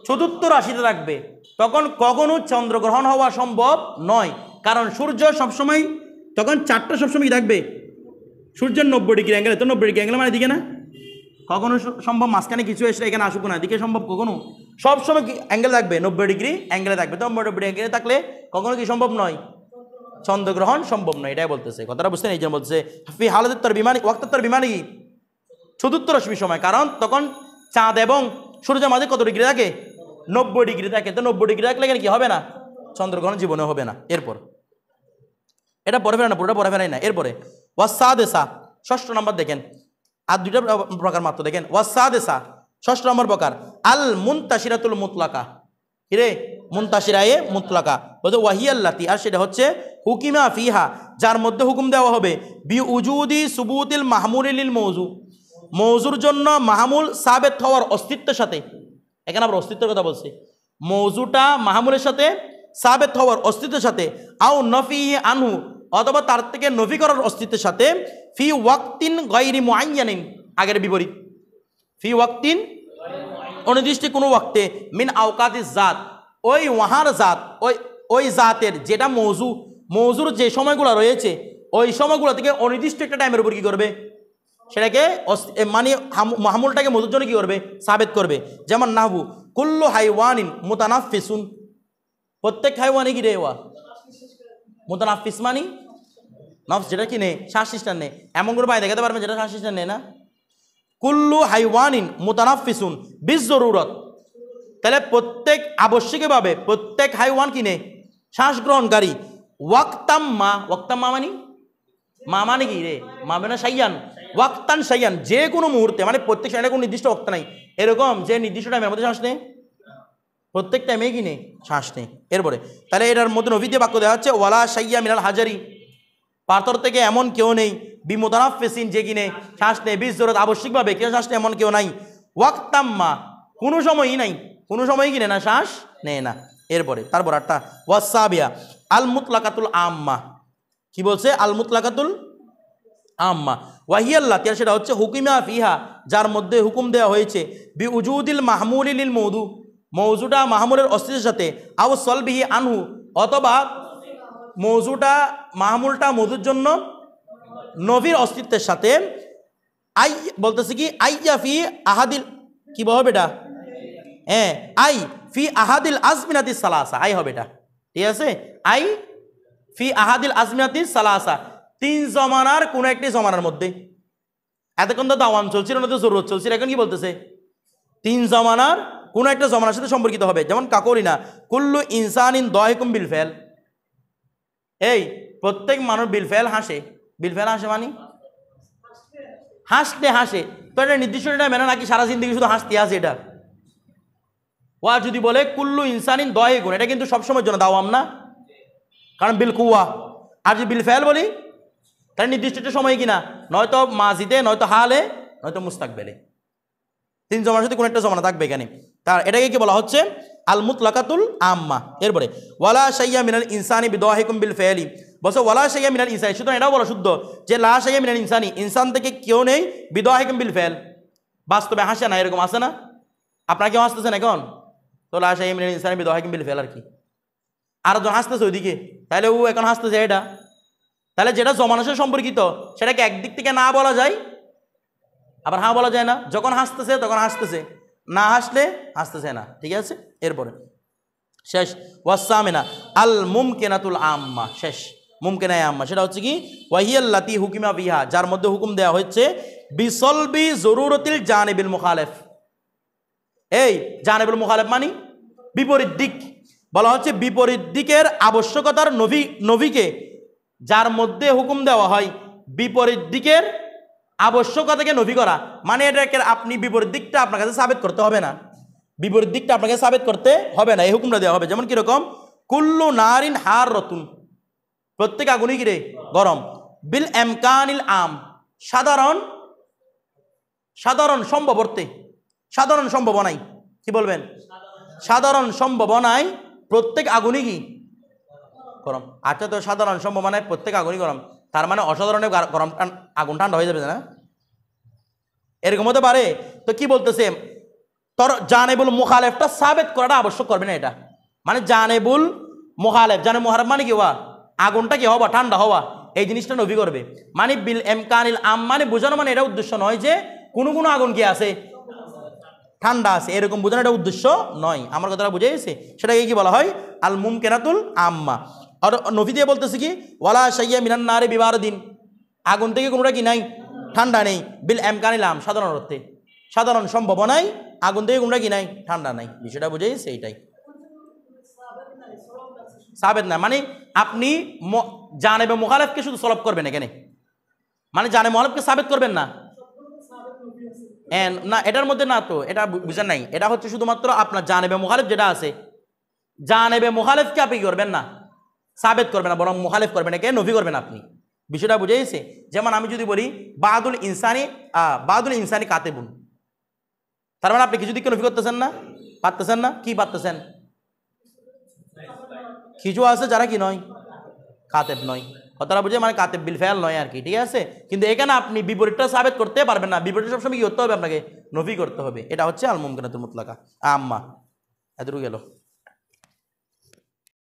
চতুর্থ রাশিতে থাকবে, তখন কখনো চন্দ্রগ্রহণ হওয়া সম্ভব নয়, কারণ সূর্য সবসময় তখন চাঁদটা সবসময় থাকবে সূর্যের 90 ডিগ্রি অ্যাঙ্গেলে। তো 90 ডিগ্রি অ্যাঙ্গেলে মানে দিকে না, কখনো সম্ভব মাঝখানে কিছু এসে এখানে আসুক না, দিকে সম্ভব কখনো, সবসময় কি অ্যাঙ্গেল থাকবে 90 ডিগ্রি অ্যাঙ্গেলে থাকবে। তো 90 ডিগ্রি অ্যাঙ্গেলে থাকলে কখনো কি সম্ভব নয়, চন্দ্রগ্রহণ সম্ভব নয়, এটাই বলতেছে, কথাটা বুঝতে নেই। এই জন্য বলতেছে ফি হালাত তার বিমানি, ওয়াক্ত তার বিমানি কি চতুর্থ রশ্মির সময়, কারণ তখন চাঁদ এবং সূর্যের মাঝে কত ডিগ্রি থাকে, 90 ডিগ্রি থাকে। তো 90 ডিগ্রি থাকলে এখানে কি হবে না, চন্দ্রগ্রহণ জীবনে হবে না। এরপর এটা পরে ফেরে না, পুরোটা পরে ফেরাই না। এরপরে ওয়াসাদেসা, ষষ্ঠ নম্বর দেখেন, আর দুইটা প্রকার মাত্র দেখেন। ওয়াসাদেসা, ষষ্ঠ নম্বর প্রকার, আল মুনতাশিরাতুল মুতলাকা, কিরে মুনতাশিরায়ে মুতলাকা বলতে ওয়াহিয়াল্লাতি, আর সেটা হচ্ছে হুকিমা ফিহা, যার মধ্যে হুকুম দেওয়া হবে বি উজুদি সুবুতিল মাহমুলিল মৌজু, মৌজুর জন্য মাহমুল সাবেত হওয়ার অস্তিত্বের সাথে। এখানে আবার অস্তিত্বের কথা বলছে, মৌজুটা মাহমুলের সাথে সাবেত হওয়ার অস্তিত্বের সাথে, আও নফি আনহু, অথবা তার থেকে নফি করার অস্তিত্বের সাথে, ফি ওয়াক্তিন গায়রি মুআয়্যানিন, আগের বিপরীত, ফি ওয়াক্তিন অনির্দিষ্ট কোনো ওয়াক্তে, মিন আওকাতিজ জাত, ওই ওয়াহার জাত, ওই জাতের যেটা মৌজুর যে সময়গুলো রয়েছে ওই সময়গুলো থেকে অনির্দিষ্ট একটা টাইমের উপর কী করবে, সেটাকে মানে মাহমুলটাকে মধুর জন্য কী করবে, সাবেত করবে। যেমন নাহবু কুল্লু হাইওয়ানিন মুতানাফিসুন, প্রত্যেক হাইওয়ানই কি রে ওয়া মুতানাফিস মানি নফস, যেটা কি নেই শ্বাস নিষ্ঠান নেই, এমন করে পায়ে দেখাতে পারবেন যেটা শ্বাস নিষ্ঠান নেই না। কুল্লু হাইওয়ানিন মুতানাফিসুন বিজ জরুরত, তাহলে প্রত্যেক আবশ্যিকভাবে প্রত্যেক হাইওয়ান কিনে শ্বাস গ্রহণকারী। ওয়াক্তাম্মা, ওয়াক্তাম্মা মানি মা মানে কি রে, মা মানে সাইয়ান, ওয়াক্তান সাইয়ান, যে কোনো মুহূর্তে, মানে প্রত্যেক সময় কোনো নির্দিষ্ট ওয়াক্ত নাই, এরকম যে নির্দিষ্ট টাইমের মধ্যে শ্বাস নেই, প্রত্যেক টাইমে কি নেই শ্বাস নেই। এরপরে তাহলে এটার মধ্যে নবীতে বাক্য দেওয়া হচ্ছে ওয়ালা সাইয়া মিনাল হাজারি, পাথর থেকে এমন কেউ নেই, বিমুতানাফিসিন, যে কিনে শ্বাস নেই, বিজ জরুরত আবশ্যিকভাবে কেউ শ্বাস নেই এমন কেউ নাই, ওয়াক্তাম্মা কোনো সময়ই নাই, কোনো সময়ই কিনে না শ্বাস নেয় না। এরপরে তারপর একটা ওয়াসাবিয়া আল মুতলাকাতুল আম্মা, কি বলছে, আল মুতলাকাতুল আম্মা ওয়াহিয়াল্লাতি, সেটা হচ্ছে হুকিমা ফিহা, যার মধ্যে হুকুম দেওয়া হয়েছে বি উজুদিল মাহমুলিল মৌদু, মৌজুটা মাহমুলের অস্তিত্বের সাথে, আও সলবিহি আনহু, অথবা মৌজুটা মাহমুলটা মধুর জন্য নবীর অস্তিত্বের সাথে, আই বলতেছে কি আইয়া ফি আহাদিল, কি বলবে এটা, হ্যাঁ আই ফি আহাদিল আজমিনাতি সালাসা, আই হবে এটা, ঠিক আছে, আই ফি আহাদিল আজমিনাতি সালাসা, 3 জমানার কোন একটি জমানার মধ্যে। এতক্ষণ তো দাওয়ান চলছিল না, তো জরুরত চলছিল, এখন কি বলতেছে 3 জমানার কোন একটা জমানার সাথে সম্পর্কিত হবে। যেমন কাকরিনা কুল্লু ইনসানিন দয়কুম বিল ফেল, এই প্রত্যেক মানুষ বিলফেল হাসে, বিলফেল হাসে মানে হাসতে হাসে, তো এটা নির্দিষ্ট এটা মেনে নাকি সারা জিন্দগি শুধু হাসতে আসে? এটা ওয়া যদি বলে কুল্লু ইনসানিন দয়ে গুণ, এটা কিন্তু সবসময়ের জন্য দাওয়াম না, কারণ বিল কুয়া। আর যদি বিল ফেল বলি তাহলে নির্দিষ্ট একটা সময় কিনা, নয়তো মাজিদে, নয়তো হালে, নয়তো মুস্তাকবেলে, তিন জমানার সাথে কোন একটা জমানা থাকবে এখানে। তার এটাকে কি বলা হচ্ছে? আল মুতলাকাতুল আম্মা। এরপরে ওয়ালা শাইয়া মিনাল ইনসানি বিদাহিকুম বিল ফাইলি, বলছে ওয়ালা শাইয়া মিনাল ইনসানি, সুতরাং এটাও বলা শুদ্ধ যে লা শাইয়া মিনাল ইনসানি, ইনসান থেকে কেউ নেই, বিদাহিকুম বিল ফাইল, বাস্তবে হাসে না, এরকম আছে না? আপনারা কেউ হাসতেছেন এখন? তো লা শাইয়া মিনাল ইনসানি বিদাহিকুম বিল ফাইল আর কি, আর জন হাসতেছে ওইদিকে, তাহলে ও এখন হাসতেছে এটা, তাহলে যেটা জমানার সাথে সম্পর্কিত সেটাকে একদিক থেকে না বলা যায়, আবার হ্যাঁ বলা যায় না। যখন হাসতেছে তখন হাসতেছে, না হাসলে হাসতেছে না, ঠিক আছে? এরপরে শেষ ওয়াসামিনা আল মুমকিনাতুল আম্মা, শেষ মুমকিনায়ে আম্মা, সেটা হচ্ছে কি ওয়াহিয়াল্লাতি হুকিমা বিহা, যার মধ্যে হুকুম দেওয়া হচ্ছে বিসলবি জরুরতিল জানিবিল মুখালেফ। এই জানিবুল মুখালেফ মানে বিপরীত দিক, বলা হচ্ছে বিপরীত দিকের আবশ্যকতার নবীকে যার মধ্যে হুকুম দেওয়া হয় বিপরীত দিকের আবশ্যকতাকে নফি করা, মানে এটাকে আপনি বিপরীত দিকটা আপনার কাছে সাবেত করতে হবে না, বিপরীত দিকটা আপনাকে সাবেত করতে হবে না, এই হুকুমটা দেওয়া হবে। যেমন কিরকম কুল্লু নারিন হার রতুন, প্রত্যেক আগুনই কিরে গরম, বিল এমকানিল আম, সাধারণ সাধারণ সম্ভাবর্তে, সাধারণ সম্ভাবনাই, কি বলবেন? সাধারণ সম্ভাবনায় প্রত্যেক আগুনই কি গরম। আচ্ছা, তো সাধারণ সম্ভাবনায় প্রত্যেক আগুনই গরম, তার মানে অসাধারণে গরম আগুন ঠান্ডা হয়ে যাবে না, এরকম হতে পারে? তো কি বলতেছে, তোর জানেবুল মুখালেফটা সাবেত করাটা আবশ্যক করবে না, এটা মানে জানেবুল মুখালেফ, জানে মুহারেফ মানে কি হওয়া, আগুনটা কি হওয়া, ঠান্ডা হওয়া, এই জিনিসটা নবী করবে। মানে বিল এমকানিল আম মানে বোঝানো, মানে এটা উদ্দেশ্য নয় যে কোনো কোনো আগুন কি আছে ঠান্ডা আছে, এরকম বোঝানো এটা উদ্দেশ্য নয়। আমার কথাটা বুঝে গেছে? সেটাকে কি বলা হয়? আল মুমকিনাতুল আম্মা। আর নবী দিয়ে বলতেছে কি ওয়ালা শাইয়া মিনান নারে বিবারদিন, আগুন থেকে কোনোটা কি নাই, ঠান্ডা নেই, বিল এমকানিল আম, সাধারণ অর্থে, সাধারণ সম্ভাবনায় আগুন থেকে কোনোটা কি নাই, ঠান্ডা নাই, বিষয়টা বুঝে গেছে? এইটাই সাবেত না, মানে আপনি জানেবে মুখালেফকে শুধু সলভ করবেন এখানে, মানে জানে মুখালেফকে সাবেত করবেন না, না এটার মধ্যে না, তো এটা বুঝেন নাই, এটা হচ্ছে শুধুমাত্র আপনার জানেবে মুখালেফ যেটা আছে, জানেবে মুখালেফকে আপনি করবেন না, সাবেত করবেন না, বরং মুখালেফ করবেন, একে নফি করবেন আপনি, বিষয়টা বুঝে গেছে? যেমন আমি যদি বলি বাদুল ইনসানি কাতেবুন, তার মানে আপনি কিছু দিকে নফি করতেছেন না, পারতেছেন না, কি পারতেছেন? কিছু আছে যারা কি নয়, কাতেব নয়, কথাটা বুঝে, মানে কাতেব বিল ফেল নয় আর কি, ঠিক আছে? কিন্তু এখানে আপনি বিপরীতটা সাবেত করতে পারবেন না, বিপরীতটা সবসময় কি করতে হবে, আপনাকে নফি করতে হবে। এটা হচ্ছে আল মুমকিনাতুল মুতলাকা আম্মা। এতটুকু গেল।